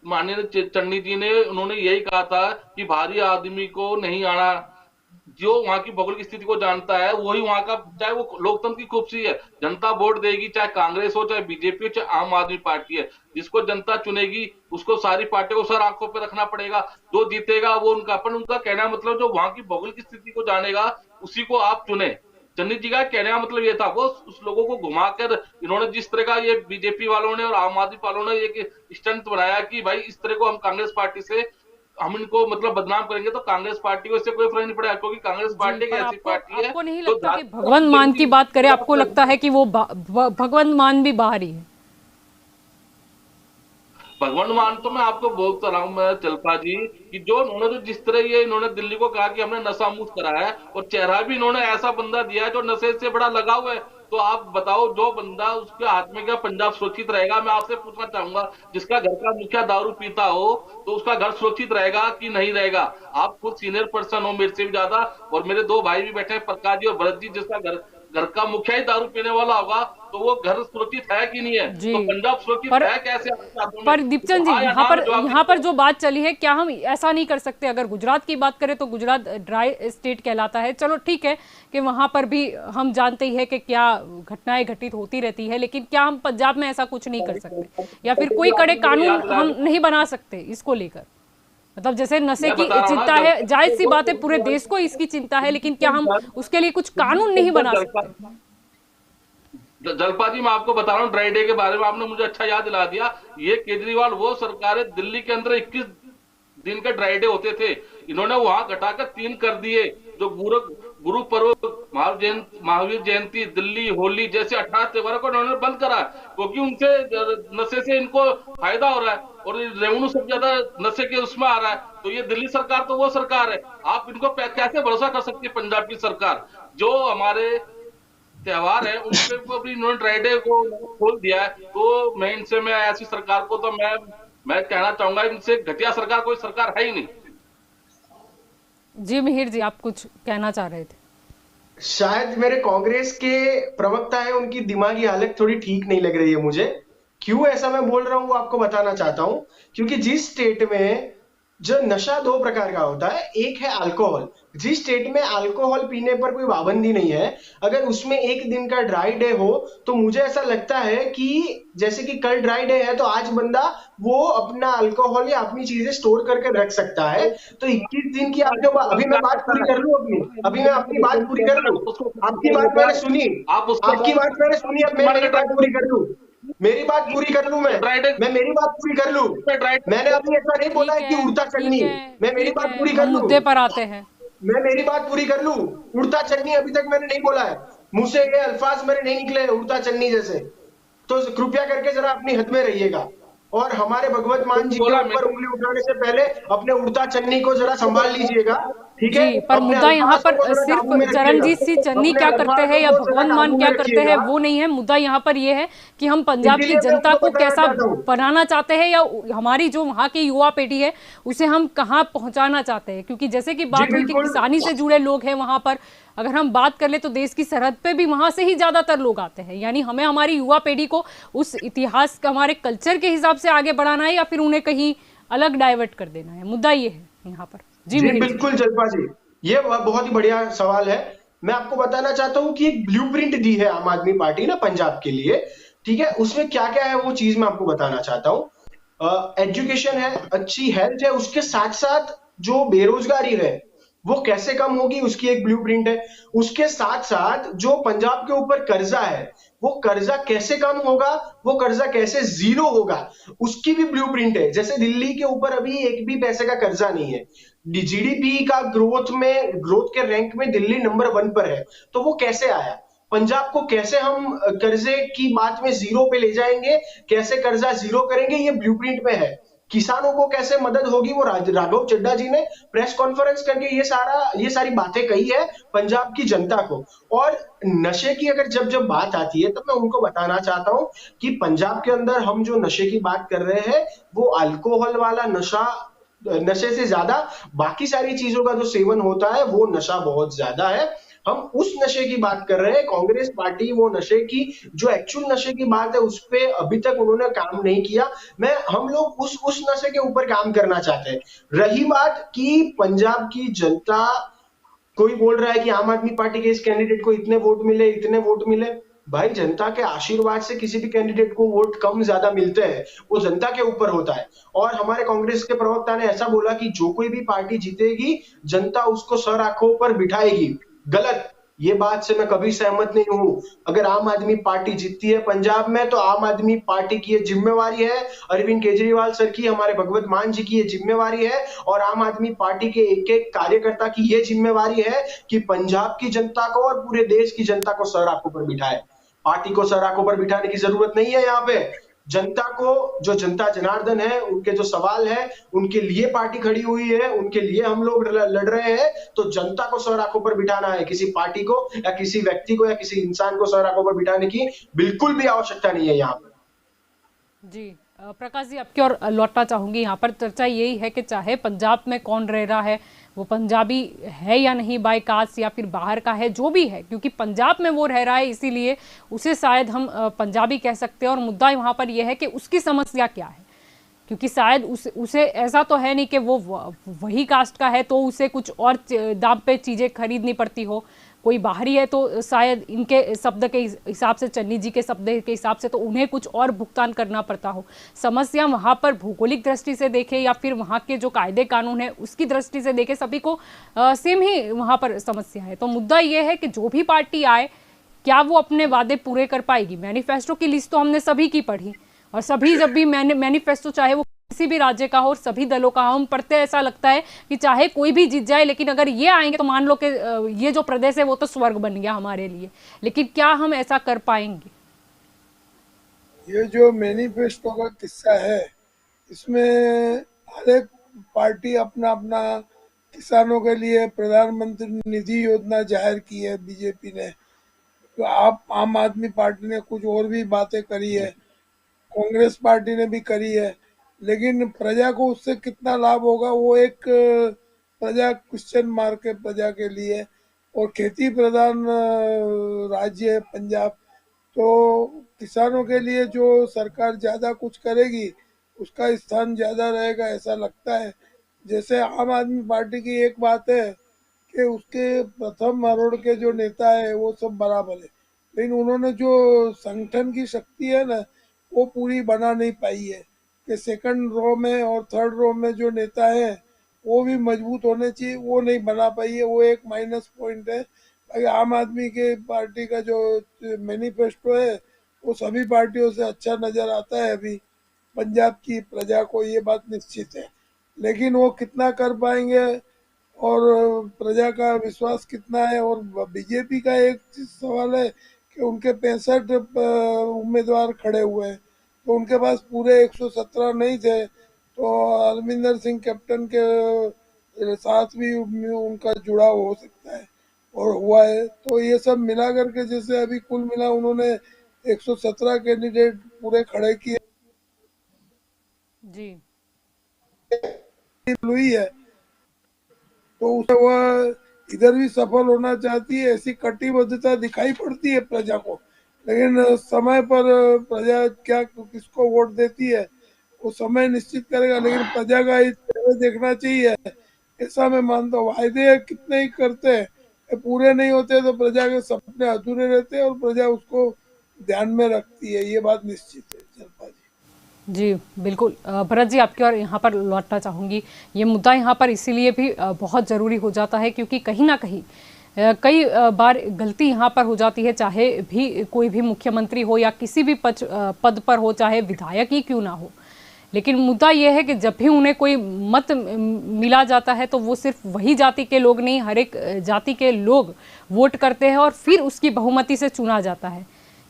माननीय चन्नी जी ने उन्होंने यही कहा था कि बाहरी आदमी को नहीं आना। जो वहां की भौगोलिक स्थिति को जानता है वही वहां का, चाहे वो लोकतंत्र की खूबसूरती है, जनता वोट देगी, चाहे कांग्रेस हो, चाहे बीजेपी हो, चाहे आम आदमी पार्टी है। जिसको जनता चुनेगी उसको सारी पार्टियों को सर आंखों पे रखना पड़ेगा, जो जीतेगा वो उनका उनका कहना मतलब जो वहां की भौगोलिक स्थिति को जानेगा उसी को आप चुने। चन्नी जी का कहने का मतलब ये था, वो उस लोगों को घुमाकर इन्होंने जिस तरह का ये बीजेपी वालों ने और आम आदमी वालों ने एक स्टंट बनाया कि भाई इस तरह को हम कांग्रेस पार्टी से हम इनको मतलब बदनाम करेंगे, तो कांग्रेस पार्टी को इससे कोई फर्क नहीं पड़ेगा क्योंकि कांग्रेस पार्टी एक ऐसी पार्टी है। आपको नहीं लगता कि भगवंत मान की बात करें, आपको लगता है कि वो भगवंत मान भी बाहरी है? भगवंत मान तो मैं आपको बोलता रहा हूं मैं जल्पा जी कि जो उन्होंने जो जिस तरह ये इन्होंने दिल्ली को कहा कि हमने नशा मुक्त कराया है, और चेहरा भी इन्होंने ऐसा बंदा दिया है जो नशे से बड़ा लगाव है। तो आप बताओ, जो बंदा उसके हाथ में क्या पंजाब सुरक्षित रहेगा? मैं आपसे पूछना चाहूंगा, जिसका घर का मुखिया दारू पीता हो तो उसका घर सुरक्षित रहेगा कि नहीं रहेगा? आप खुद सीनियर पर्सन हो मेरे से भी ज्यादा, और मेरे 2 भाई भी बैठे हैं, प्रकाश जी और भरत जी, जिसका घर का मुखिया ही दारू पीने वाला होगा तो वो घर सुरक्षित है कि नहीं है? तो पंजाब सुरक्षित है कैसे? पर दीपचंद जी, यहाँ पर जो बात चली है, क्या हम ऐसा नहीं कर सकते? अगर गुजरात की बात करें तो गुजरात ड्राई स्टेट कहलाता है, चलो ठीक है कि वहां पर भी हम जानते ही है कि क्या घटनाएं घटित होती रहती है, लेकिन क्या हम पंजाब में ऐसा कुछ नहीं कर सकते या फिर कोई कड़े कानून हम नहीं बना सकते इसको लेकर? मतलब जैसे नशे मैं की बता रहा हूँ ना, चिंता है, जायज सी वो बात है, पूरे देश को इसकी चिंता है, लेकिन क्या हम उसके लिए कुछ कानून नहीं बना सकते? जलपा जी, मैं आपको बता रहा हूँ ड्राई डे के बारे में, आपने मुझे अच्छा याद दिला दिया। ये केजरीवाल वो सरकार है, दिल्ली के अंदर 21 दिन के ड्राई डे होते थे, इन्होंने वहां घटाकर 3 कर दिए। जो गुरु पर्व, महावीर जयंती, दिल्ली होली जैसे 18 त्योहारों को इन्होंने बंद करा, क्योंकि उनसे नशे से इनको फायदा हो रहा है और रेवेन्यू सबसे ज्यादा नशे के उसमें आ रहा है। तो ये दिल्ली सरकार तो वो सरकार है, आप इनको कैसे भरोसा कर सकती है पंजाब की सरकार? जो हमारे त्योहार है उन पे भी इन्होंने ड्राई डे को खोल दिया है। तो मैं ऐसी सरकार को तो मैं कहना चाहूंगा, इनसे घटिया सरकार कोई सरकार है ही नहीं। जी मिहिर जी, आप कुछ कहना चाह रहे थे? शायद मेरे कांग्रेस के प्रवक्ता है, उनकी दिमागी हालत थोड़ी ठीक नहीं लग रही है मुझे। क्यों ऐसा मैं बोल रहा हूं वो आपको बताना चाहता हूं। क्योंकि जिस स्टेट में जो नशा दो प्रकार का होता है, एक है अल्कोहल। जिस स्टेट में अल्कोहल पीने पर कोई पाबंदी नहीं है, अगर उसमें एक दिन का ड्राई डे हो, तो मुझे ऐसा लगता है कि जैसे कि कल ड्राई डे है तो आज बंदा वो अपना अल्कोहल या अपनी चीजें स्टोर करके रख सकता है। तो 21 दिन की आप जो अभी मैं बात पूरी कर लूं, अभी मैं अपनी बात पूरी कर लूं। आपकी बात मैंने सुनी, आप उसको आपकी बात मैंने सुनी, अब मैं मेरी बात पूरी कर लूं। मेरी बात पूरी कर लूं, मैं मेरी बात पूरी कर लूं। मैंने अभी ऐसा नहीं बोला है कि उड़ता चन्नी। मैं मेरी ठीक बात है, पूरी हम कर लूं, मुद्दे पर आते हैं। मैं मेरी बात पूरी कर लूं। उड़ता चन्नी अभी तक मैंने नहीं बोला है, मुंह से ये अल्फाज मेरे नहीं निकले उड़ता चन्नी जैसे। तो कृपया करके जरा अपनी हद में रहिएगा, और हमारे भगवत मान जी के बोला ऊपर उंगली उठाने से पहले अपने उड़ता चन्नी को जरा संभाल लीजिएगा, ठीक है? जी, पर अपने मुद्दा यहाँ अल्फाज पर को जरा सिर्फ काबू में रखिएगा, चरणजीत सिंह चन्नी अपने क्या करते हैं अल्फाजों या को जरा भगवान मान काबू में क्या करते हैं रखिएगा। वो नहीं है। मुद्दा यहाँ पर ये है कि हम पंजाब की इसीलिए मैं जनता उनको को बताना कैसा चाहता हूँ। बनाना चाहते हैं, या हमारी जो वहाँ की युवा पीढ़ी है उसे हम कहाँ पहुँचाना चाहते हैं। क्योंकि जैसे कि बात जी हुई कि बिल्कुल। किसानी से जुड़े लोग हैं वहाँ पर, अगर हम बात कर ले तो देश की सरहद पे भी वहाँ से ही ज़्यादातर लोग आते हैं। यानी हमें हमारी युवा पीढ़ी को उस इतिहास का, हमारे कल्चर के हिसाब से आगे बढ़ाना है, या फिर उन्हें कहीं अलग डाइवर्ट कर देना है। मुद्दा ये है यहाँ पर। जी जी मिहिर जी। बिल्कुल जलपा जी, ये बहुत ही बढ़िया सवाल है। मैं आपको बताना चाहता हूं कि एक ब्लूप्रिंट दी है आम आदमी पार्टी ने पंजाब के लिए, ठीक है? उसमें क्या क्या है वो चीज मैं आपको बताना चाहता हूं। एजुकेशन है, अच्छी हेल्थ है, उसके साथ साथ जो बेरोजगारी है वो कैसे कम होगी उसकी एक ब्लूप्रिंट है। उसके साथ साथ जो पंजाब के ऊपर कर्जा है वो कर्जा कैसे कम होगा, वो कर्जा कैसे जीरो होगा, उसकी भी ब्लूप्रिंट है। जैसे दिल्ली के ऊपर अभी एक भी पैसे का कर्जा नहीं है, जीडीपी का ग्रोथ के रैंक में दिल्ली नंबर 1 पर है। तो वो कैसे आया? पंजाब को कैसे हम कर्जे की बात में जीरो पे ले जाएंगे, कैसे कर्जा जीरो करेंगे, ये ब्लूप्रिंट में है। किसानों को कैसे मदद होगी, वो राघव चड्ढा जी ने प्रेस कॉन्फ्रेंस करके ये सारी बातें कही है पंजाब की जनता को। और नशे की अगर जब जब बात आती है तब मैं उनको बताना चाहता हूं कि पंजाब के अंदर हम जो नशे की बात कर रहे हैं वो अल्कोहल वाला नशे से ज्यादा बाकी सारी चीजों का जो सेवन होता है वो नशा बहुत ज्यादा है। हम उस नशे की बात कर रहे हैं। कांग्रेस पार्टी वो नशे की जो एक्चुअल नशे की बात है उस पे अभी तक उन्होंने काम नहीं किया। हम लोग उस नशे के ऊपर काम करना चाहते हैं। रही बात कि पंजाब की जनता, कोई बोल रहा है कि आम आदमी पार्टी के इस कैंडिडेट को इतने वोट मिले, इतने वोट मिले। भाई जनता के आशीर्वाद से किसी भी कैंडिडेट को वोट कम ज्यादा मिलते हैं, वो जनता के ऊपर होता है। और हमारे कांग्रेस के प्रवक्ता ने ऐसा बोला कि जो कोई भी पार्टी जीतेगी जनता उसको सर आंखों पर बिठाएगी। गलत, ये बात से मैं कभी सहमत नहीं हूं। अगर आम आदमी पार्टी जीतती है पंजाब में तो आम आदमी पार्टी की ये जिम्मेवारी है, अरविंद केजरीवाल सर की, हमारे भगवत मान जी की ये जिम्मेवारी है, और आम आदमी पार्टी के एक एक कार्यकर्ता की ये जिम्मेवारी है कि पंजाब की जनता को और पूरे देश की जनता को सर आंखों पर बिठाए। पार्टी को सर आंखों पर बिठाने की जरूरत नहीं है। यहाँ पे जनता को, जो जनता जनार्दन है, उनके जो सवाल है उनके लिए पार्टी खड़ी हुई है, उनके लिए हम लोग लड़ रहे हैं। तो जनता को सर आंखों पर बिठाना है, किसी पार्टी को या किसी व्यक्ति को या किसी इंसान को सर आंखों पर बिठाने की बिल्कुल भी आवश्यकता नहीं है यहाँ पर। जी प्रकाश जी, आपकी ओर लौटना चाहूंगी। यहाँ पर चर्चा यही है कि चाहे पंजाब में कौन रह रहा है, वो पंजाबी है या नहीं बाय कास्ट, या फिर बाहर का है, जो भी है, क्योंकि पंजाब में वो रह रहा है इसीलिए उसे शायद हम पंजाबी कह सकते हैं। और मुद्दा वहाँ पर यह है कि उसकी समस्या क्या है, क्योंकि शायद उसे ऐसा तो है नहीं कि वो वही कास्ट का है तो उसे कुछ और दाम पे चीज़ें खरीदनी पड़ती हो, कोई बाहरी है तो शायद इनके शब्द के हिसाब से, चन्नी जी के शब्द के हिसाब से, तो उन्हें कुछ और भुगतान करना पड़ता हो। समस्या वहाँ पर भौगोलिक दृष्टि से देखे या फिर वहाँ के जो कायदे कानून है उसकी दृष्टि से देखे, सभी को सेम ही वहाँ पर समस्या है। तो मुद्दा ये है कि जो भी पार्टी आए, क्या वो अपने वादे पूरे कर पाएगी। मैनिफेस्टो की लिस्ट तो हमने सभी की पढ़ी, और सभी जब भी मैनिफेस्टो, चाहे वो किसी भी राज्य का हो और सभी दलों का हो, हम पढ़ते ऐसा लगता है कि चाहे कोई भी जीत जाए, लेकिन अगर ये आएंगे तो मान लो कि ये जो प्रदेश है वो तो स्वर्ग बन गया हमारे लिए। लेकिन क्या हम ऐसा कर पाएंगे? ये जो मैनिफेस्टो का किस्सा है, इसमें हर एक पार्टी अपना अपना किसानों के लिए प्रधानमंत्री निधि योजना जाहिर की है बीजेपी ने, तो आप आम आदमी पार्टी ने कुछ और भी बातें करी है, कांग्रेस पार्टी ने भी करी है, लेकिन प्रजा को उससे कितना लाभ होगा वो एक प्रजा क्वेश्चन मार्क है प्रजा के लिए। और खेती प्रधान राज्य है पंजाब, तो किसानों के लिए जो सरकार ज्यादा कुछ करेगी उसका स्थान ज्यादा रहेगा ऐसा लगता है। जैसे आम आदमी पार्टी की एक बात है कि उसके प्रथम हरोड़ के जो नेता है वो सब बराबर है, लेकिन उन्होंने जो संगठन की शक्ति है ना वो पूरी बना नहीं पाई है कि सेकंड रो में और थर्ड रो में जो नेता है वो भी मजबूत होने चाहिए, वो नहीं बना पाई है, वो एक माइनस पॉइंट है। बाकी आम आदमी के पार्टी का जो मैनिफेस्टो है वो सभी पार्टियों से अच्छा नजर आता है अभी पंजाब की प्रजा को, ये बात निश्चित है। लेकिन वो कितना कर पाएंगे और प्रजा का विश्वास कितना है। और बीजेपी का एक सवाल है कि उनके 65 उम्मीदवार खड़े हुए हैं, तो उनके पास पूरे 117 नहीं थे, तो अलविंदर सिंह कैप्टन के साथ भी उनका जुड़ाव हो सकता है और हुआ है। तो ये सब मिला करके जैसे अभी कुल मिला उन्होंने 117 कैंडिडेट पूरे खड़े किए जी हुई है, तो उसे वह इधर भी सफल होना चाहती है, ऐसी कटिबद्धता दिखाई पड़ती है प्रजा को। लेकिन समय पर प्रजा क्या किसको वोट देती है वो समय निश्चित करेगा, लेकिन प्रजा का हित पहले देखना चाहिए ऐसा मैं मानता हूँ। वायदे कितने ही करते हैं पूरे नहीं होते तो प्रजा के सपने अधूरे रहते हैं और प्रजा उसको ध्यान में रखती है, ये बात निश्चित है। जलपा जी जी बिल्कुल। भरत जी, आपकी और यहाँ पर लौटना चाहूँगी। ये मुद्दा यहाँ पर इसीलिए भी बहुत ज़रूरी हो जाता है क्योंकि कहीं ना कहीं कई बार गलती यहाँ पर हो जाती है, चाहे भी कोई भी मुख्यमंत्री हो या किसी भी पद पर हो, चाहे विधायक ही क्यों ना हो। लेकिन मुद्दा यह है कि जब भी उन्हें कोई मत मिला जाता है तो वो सिर्फ वही जाति के लोग नहीं, हर एक जाति के लोग वोट करते हैं और फिर उसकी बहुमति से चुना जाता है।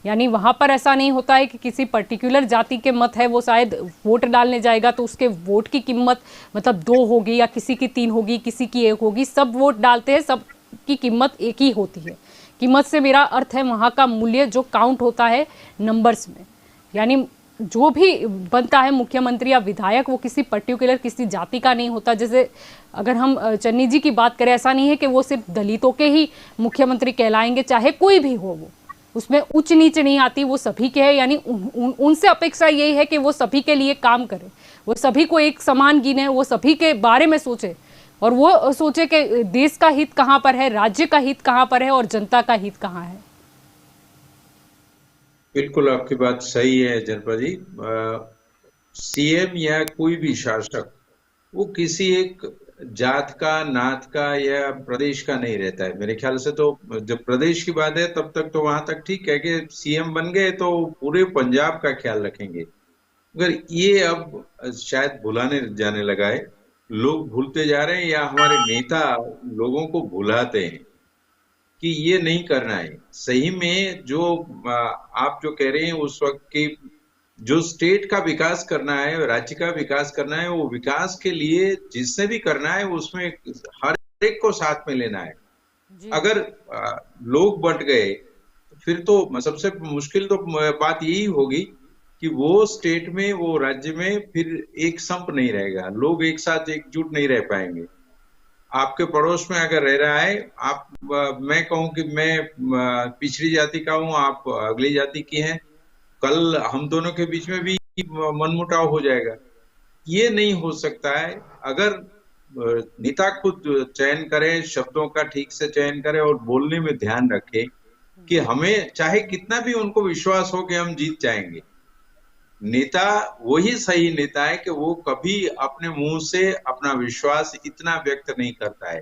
यानी वहाँ पर ऐसा नहीं होता है कि किसी पर्टिकुलर जाति के मत है वो शायद वोट डालने जाएगा तो उसके वोट की कीमत मतलब 2 होगी या किसी की 3 होगी, किसी की 1 होगी। सब वोट डालते हैं, सब की कीमत एक ही होती है। कीमत से मेरा अर्थ है वहाँ का मूल्य जो काउंट होता है नंबर्स में। यानी जो भी बनता है मुख्यमंत्री या विधायक वो किसी पर्टिकुलर किसी जाति का नहीं होता। जैसे अगर हम चन्नी जी की बात करें, ऐसा नहीं है कि वो सिर्फ दलितों के ही मुख्यमंत्री कहलाएंगे, चाहे कोई भी हो, वो उसमें उच्च नीच नहीं आती, वो सभी के हैं। यानी उनसे अपेक्षा यही है कि वो सभी के लिए काम करे, वो सभी को एक समान गिने, वो सभी के बारे में सोचे और वो सोचे कि देश का हित कहाँ पर है, राज्य का हित कहाँ पर है और जनता का हित कहाँ है। बिल्कुल आपकी बात सही है जलपा जी। सीएम या कोई भी शासक वो किसी एक जात का, नात का या प्रदेश का नहीं रहता है। मेरे ख्याल से तो जब प्रदेश की बात है तब तक तो वहां तक ठीक है कि सीएम बन गए तो पूरे पंजाब का ख्याल रखेंगे, मगर ये अब शायद भुलाने जाने लगा है। लोग भूलते जा रहे हैं या हमारे नेता लोगों को भुलाते हैं कि ये नहीं करना है। सही में जो आप जो कह रहे हैं उस वक्त की जो स्टेट का विकास करना है, राज्य का विकास करना है, वो विकास के लिए जिसने भी करना है उसमें हर एक को साथ में लेना है। अगर लोग बंट गए फिर तो सबसे मुश्किल तो बात यही होगी कि वो स्टेट में, वो राज्य में फिर एक संप नहीं रहेगा, लोग एक साथ एकजुट नहीं रह पाएंगे। आपके पड़ोस में अगर रह रहा है, आप मैं कहूं कि मैं पिछड़ी जाति का हूं, आप अगली जाति की हैं, कल हम दोनों के बीच में भी मनमुटाव हो जाएगा। ये नहीं हो सकता है। अगर नेता खुद चयन करें, शब्दों का ठीक से चयन करें और बोलने में ध्यान रखें कि हमें चाहे कितना भी उनको विश्वास हो कि हम जीत जाएंगे, नेता वही सही नेता है कि वो कभी अपने मुंह से अपना विश्वास इतना व्यक्त नहीं करता है।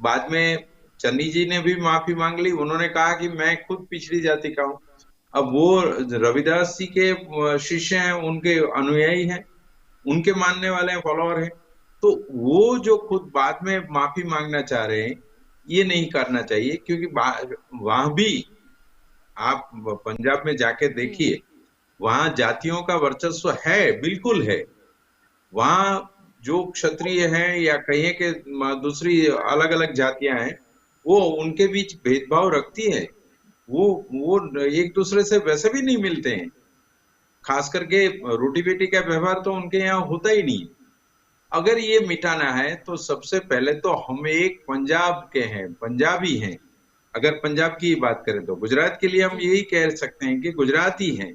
बाद में चन्नी जी ने भी माफी मांग ली, उन्होंने कहा कि मैं खुद पिछड़ी जाति का हूं। अब वो रविदास जी के शिष्य हैं, उनके अनुयायी हैं, उनके मानने वाले हैं, फॉलोअर हैं। तो वो जो खुद बाद में माफी मांगना चाह रहे हैं, ये नहीं करना चाहिए, क्योंकि वहां भी आप पंजाब में जाके देखिए, वहां जातियों का वर्चस्व है, बिल्कुल है। वहां जो क्षत्रिय हैं या कहिए कि दूसरी अलग अलग जातियां हैं, वो उनके बीच भेदभाव रखती है। वो एक दूसरे से वैसे भी नहीं मिलते हैं, खास करके रोटी बेटी का व्यवहार तो उनके यहाँ होता ही नहीं। अगर ये मिटाना है तो सबसे पहले तो हम एक पंजाब के हैं, पंजाबी हैं। अगर पंजाब की बात करें तो गुजरात के लिए हम यही कह सकते हैं कि गुजराती हैं।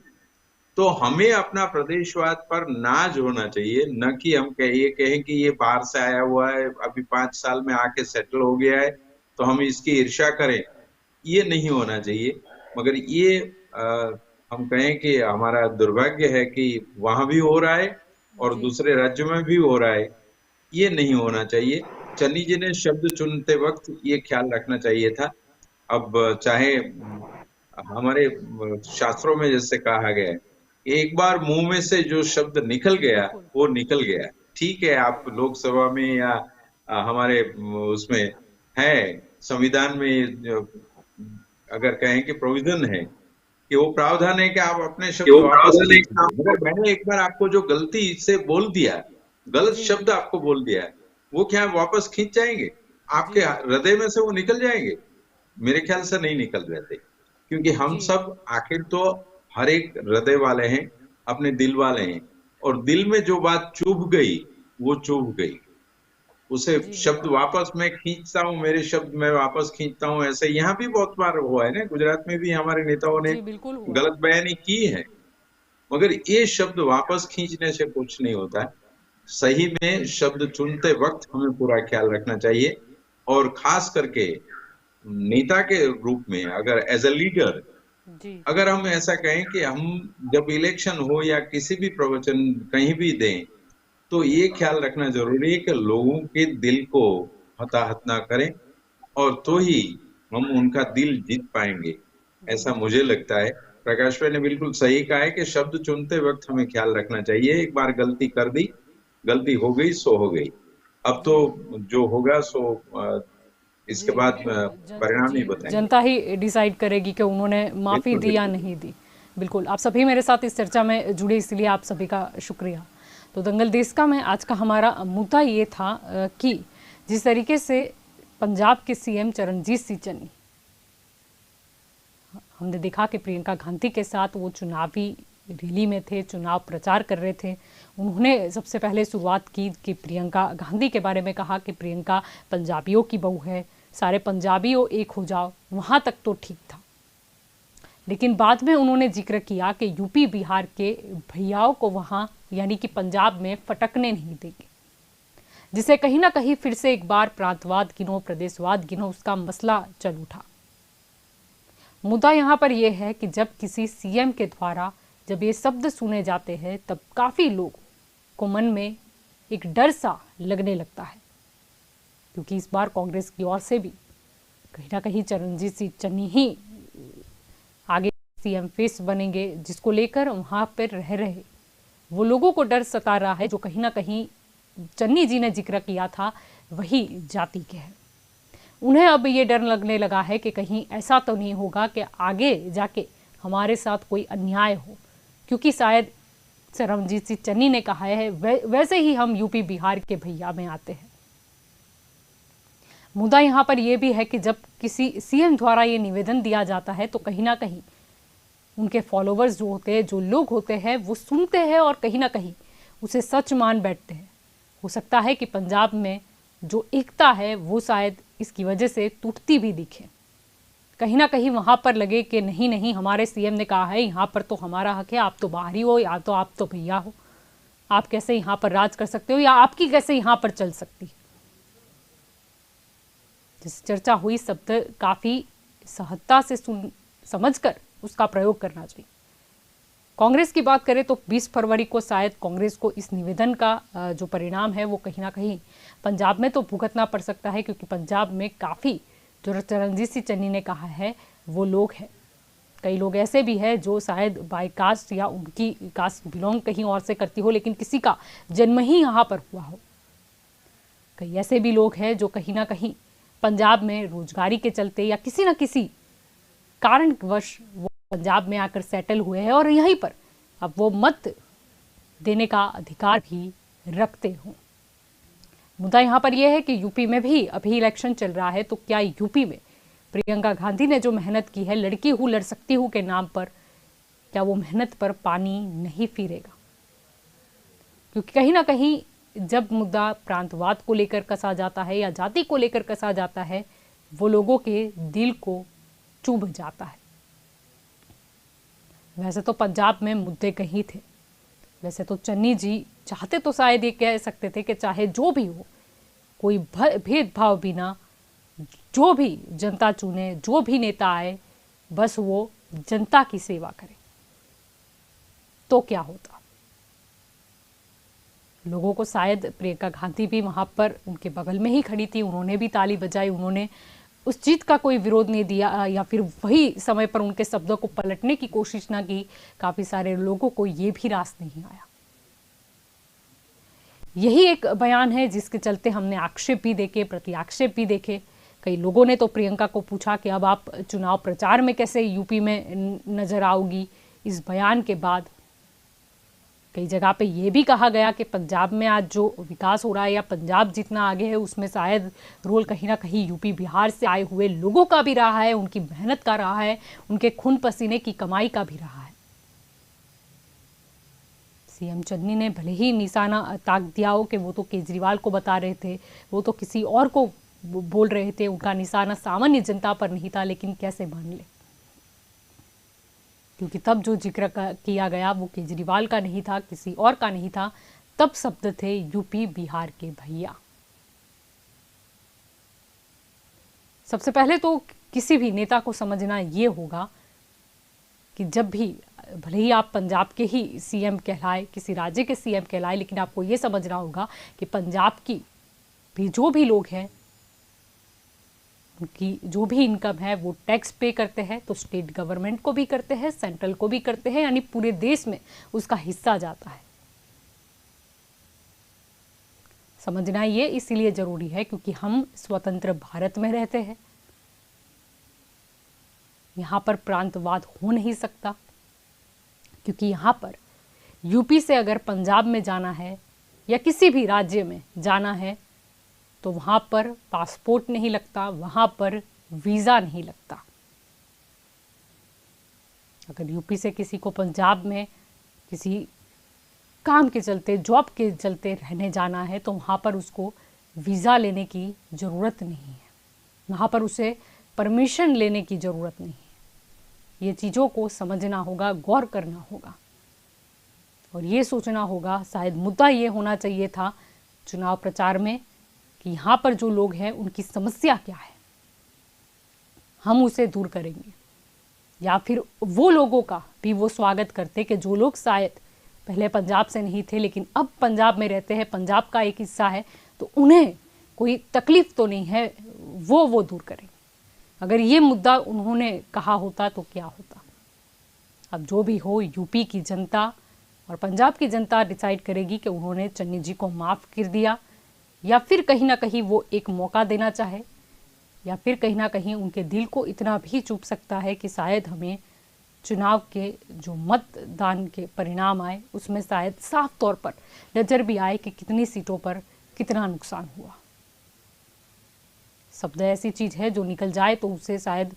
तो हमें अपना प्रदेशवाद पर नाज होना चाहिए, न कि हम ये कहें कि ये बाहर से आया हुआ है, अभी 5 साल में आके सेटल हो गया है तो हम इसकी ईर्ष्या करें। ये नहीं होना चाहिए। मगर ये हम कहें कि हमारा दुर्भाग्य है कि वहां भी हो रहा है और दूसरे राज्यों में भी हो रहा है। ये नहीं होना चाहिए। चन्नी जी ने शब्द चुनते वक्त ये ख्याल रखना चाहिए था। अब चाहे हमारे शास्त्रों में जैसे कहा गया है, एक बार मुंह में से जो शब्द निकल गया वो निकल गया। ठीक है, आप लोकसभा में या हमारे उसमें है, संविधान में अगर कहें कि प्रोविजन है कि वो प्रावधान है कि आप अपने शब्द वापस लीजिए। मगर मैंने एक बार आपको जो गलती से बोल दिया, गलत शब्द आपको बोल दिया, वो क्या वापस खींच जाएंगे? आपके हृदय में से वो निकल जाएंगे? मेरे ख्याल से नहीं निकल रहे थे, क्योंकि हम सब आखिर तो हर एक हृदय वाले हैं, अपने दिल वाले हैं, और दिल में जो बात चुभ गई वो चुभ गई। उसे शब्द वापस मैं खींचता हूँ, मेरे शब्द मैं वापस खींचता हूँ, ऐसे यहाँ भी बहुत बार हुआ है ना। गुजरात में भी हमारे नेताओं ने गलत बयानी की है। मगर ये शब्द वापस खींचने से कुछ नहीं होता है। सही में शब्द चुनते वक्त हमें पूरा ख्याल रखना चाहिए, और खास करके नेता के रूप में अगर एज ए लीडर अगर हम ऐसा कहें कि हम जब इलेक्शन हो या किसी भी प्रवचन कहीं भी दें, तो ये ख्याल रखना जरूरी है कि लोगों के दिल को हताहत ना करें, और तो ही हम उनका दिल जीत पाएंगे, ऐसा मुझे लगता है। प्रकाश भाई ने बिल्कुल सही कहा है कि शब्द चुनते वक्त हमें ख्याल रखना चाहिए। एक बार गलती कर दी, गलती हो गई सो हो गई। अब तो जो होगा सो इसके बाद परिणाम ही बताएंगे। जनता ही डिसाइड करेगी कि उन्होंने माफी दी या नहीं दी। बिल्कुल, आप सभी मेरे साथ इस चर्चा में जुड़े, इसलिए आप सभी का शुक्रिया। तो दंगल देश का में आज का हमारा मुद्दा ये था कि जिस तरीके से पंजाब के सीएम चरणजीत सिंह चन्नी, हमने देखा कि प्रियंका गांधी के साथ वो चुनावी रैली में थे, चुनाव प्रचार कर रहे थे। उन्होंने सबसे पहले शुरुआत की कि प्रियंका गांधी के बारे में कहा कि प्रियंका पंजाबियों की बहू है, सारे पंजाबियों एक हो जाओ, वहाँ तक तो ठीक था। लेकिन बाद में उन्होंने जिक्र किया कि यूपी बिहार के भैयाओं को वहाँ यानी कि पंजाब में फटकने नहीं देंगे, जिसे कहीं ना कहीं फिर से एक बार प्रांतवाद गिनो, प्रदेशवाद गिनो, उसका मसला चल उठा। मुद्दा यहाँ पर यह है कि जब किसी सीएम के द्वारा जब ये शब्द सुने जाते हैं, तब काफ़ी लोगों को मन में एक डर सा लगने लगता है, क्योंकि इस बार कांग्रेस की ओर से भी कहीं ना कहीं चरणजीत सिंह चन्नी ही आगे सीएम फेस बनेंगे, जिसको लेकर वहाँ पर रह रहे वो लोगों को डर सता रहा है, जो कहीं ना कहीं चन्नी जी ने जिक्र किया था वही जाति के हैं। उन्हें अब ये डर लगने लगा है कि कहीं ऐसा तो नहीं होगा कि आगे जाके हमारे साथ कोई अन्याय हो, क्योंकि शायद चरणजीत सिंह चन्नी ने कहा है वैसे ही हम यूपी बिहार के भैया में आते हैं। मुद्दा यहाँ पर यह भी है कि जब किसी सीएम द्वारा ये निवेदन दिया जाता है तो कहीं ना कहीं उनके फॉलोवर्स जो होते हैं, जो लोग होते हैं, वो सुनते हैं और कहीं ना कहीं उसे सच मान बैठते हैं। हो सकता है कि पंजाब में जो एकता है वो शायद इसकी वजह से टूटती भी दिखे। कहीं ना कहीं वहाँ पर लगे कि नहीं नहीं, हमारे सीएम ने कहा है यहाँ पर तो हमारा हक है, आप तो बाहरी हो या तो आप तो भैया हो। आप कैसे यहाँ पर राज कर सकते हो या आपकी कैसे यहाँ पर चल सकती है। जिस चर्चा हुई शब्द काफी सहजता से समझकर उसका प्रयोग करना चाहिए। कांग्रेस की बात करें तो 20 फरवरी को शायद कांग्रेस को इस निवेदन का जो परिणाम है वो कहीं ना कहीं पंजाब में तो भुगतना पड़ सकता है, क्योंकि पंजाब में काफ़ी जो चरणजीत सिंह चन्नी ने कहा है वो लोग हैं, कई लोग ऐसे भी हैं जो शायद बाय कास्ट या उनकी कास्ट बिलोंग कहीं और से करती हो लेकिन किसी का जन्म ही यहाँ पर हुआ हो। कई ऐसे भी लोग हैं जो कहीं ना कहीं पंजाब में रोजगारी के चलते या किसी न किसी कारणवश वो पंजाब में आकर सेटल हुए हैं और यहीं पर अब वो मत देने का अधिकार भी रखते हों। मुद्दा यहाँ पर यह है कि यूपी में भी अभी इलेक्शन चल रहा है, तो क्या यूपी में प्रियंका गांधी ने जो मेहनत की है लड़की हूँ लड़ सकती हूँ के नाम पर, क्या वो मेहनत पर पानी नहीं फिरेगा? क्योंकि कहीं ना कहीं जब मुद्दा प्रांतवाद को लेकर कसा जाता है या जाति को लेकर कसा जाता है, वो लोगों के दिल को चुभ जाता है। वैसे तो पंजाब में मुद्दे कहीं थे, वैसे तो चन्नी जी चाहते तो शायद ये कह सकते थे कि चाहे जो भी हो, कोई भेदभाव बिना जो भी जनता चुने, जो भी नेता आए, बस वो जनता की सेवा करे, तो क्या होता। लोगों को शायद प्रियंका गांधी भी वहां पर उनके बगल में ही खड़ी थी, उन्होंने भी ताली बजाई, उन्होंने उस चीज का कोई विरोध नहीं दिया या फिर वही समय पर उनके शब्दों को पलटने की कोशिश ना की। काफी सारे लोगों को ये भी रास नहीं आया। यही एक बयान है जिसके चलते हमने आक्षेप भी देखे, प्रति आक्षेप भी देखे। कई लोगों ने तो प्रियंका को पूछा कि अब आप चुनाव प्रचार में कैसे यूपी में नजर आओगी इस बयान के बाद। कई जगह पे ये भी कहा गया कि पंजाब में आज जो विकास हो रहा है या पंजाब जितना आगे है उसमें शायद रोल कहीं ना कहीं यूपी बिहार से आए हुए लोगों का भी रहा है, उनकी मेहनत का रहा है, उनके खून पसीने की कमाई का भी रहा है। सीएम चन्नी ने भले ही निशाना ताक दिया हो कि वो तो केजरीवाल को बता रहे थे, वो तो किसी और को बोल रहे थे, उनका निशाना सामान्य जनता पर नहीं था, लेकिन कैसे मान ले, क्योंकि तब जो जिक्र किया गया वो केजरीवाल का नहीं था, किसी और का नहीं था, तब शब्द थे यूपी बिहार के भैया। सबसे पहले तो किसी भी नेता को समझना ये होगा कि जब भी भले ही आप पंजाब के ही सीएम कहलाए, किसी राज्य के सीएम कहलाए, लेकिन आपको ये समझना होगा कि पंजाब की भी जो भी लोग हैं उनकी जो भी इनकम है वो टैक्स पे करते हैं, तो स्टेट गवर्नमेंट को भी करते हैं, सेंट्रल को भी करते हैं, यानी पूरे देश में उसका हिस्सा जाता है। समझना ये इसीलिए जरूरी है क्योंकि हम स्वतंत्र भारत में रहते हैं, यहाँ पर प्रांतवाद हो नहीं सकता, क्योंकि यहाँ पर यूपी से अगर पंजाब में जाना है या किसी भी राज्य में जाना है तो वहाँ पर पासपोर्ट नहीं लगता, वहाँ पर वीज़ा नहीं लगता। अगर यूपी से किसी को पंजाब में किसी काम के चलते, जॉब के चलते रहने जाना है तो वहाँ पर उसको वीज़ा लेने की ज़रूरत नहीं है, वहाँ पर उसे परमिशन लेने की ज़रूरत नहीं है। ये चीज़ों को समझना होगा, गौर करना होगा और ये सोचना होगा। शायद मुद्दा ये होना चाहिए था चुनाव प्रचार में कि यहाँ पर जो लोग हैं उनकी समस्या क्या है, हम उसे दूर करेंगे, या फिर वो लोगों का भी वो स्वागत करते कि जो लोग शायद पहले पंजाब से नहीं थे लेकिन अब पंजाब में रहते हैं, पंजाब का एक हिस्सा है, तो उन्हें कोई तकलीफ तो नहीं है, वो दूर करेंगे। अगर ये मुद्दा उन्होंने कहा होता तो क्या होता। अब जो भी हो, यूपी की जनता और पंजाब की जनता डिसाइड करेगी कि उन्होंने चन्नी जी को माफ़ कर दिया या फिर कहीं ना कहीं वो एक मौका देना चाहे, या फिर कहीं ना कहीं उनके दिल को इतना भी चुभ सकता है कि शायद हमें चुनाव के जो मतदान के परिणाम आए उसमें शायद साफ तौर पर नजर भी आए कि कितनी सीटों पर कितना नुकसान हुआ। शब्द ऐसी चीज है जो निकल जाए तो उसे शायद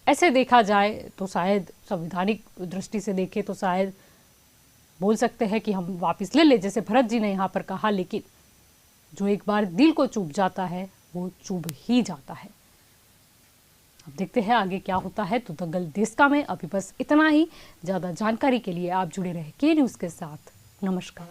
ऐसे देखा जाए तो शायद संवैधानिक दृष्टि से देखे तो शायद बोल सकते हैं कि हम वापस ले ले, जैसे भरत जी ने यहाँ पर कहा, लेकिन जो एक बार दिल को चुभ जाता है वो चुभ ही जाता है। अब देखते हैं आगे क्या होता है। तो दंगल देश का में अभी बस इतना ही। ज़्यादा जानकारी के लिए आप जुड़े रहे के न्यूज़ के साथ। नमस्कार।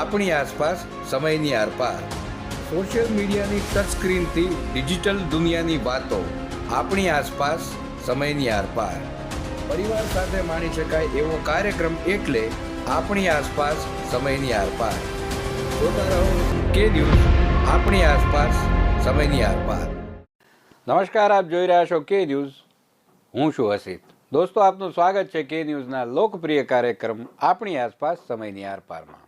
આપણી આસપાસ સમયની આરપાર. સોશિયલ મીડિયાની ટચ સ્ક્રીનથી ડિજિટલ દુનિયાની વાતો આપણી આસપાસ સમયની આરપાર. પરિવાર સાથે માણી શકાય એવો કાર્યક્રમ એટલે આપણી આસપાસ સમયની આરપાર. જોતા રહો કે ન્યૂઝ, આપણી આસપાસ સમયની આરપાર. નમસ્કાર, આપ જોઈ રહ્યા છો કે ન્યૂઝ. હું છું હસીત. દોસ્તો, આપનું સ્વાગત છે કે ન્યૂઝના લોકપ્રિય કાર્યક્રમ આપણી આસપાસ સમયની આરપારમાં.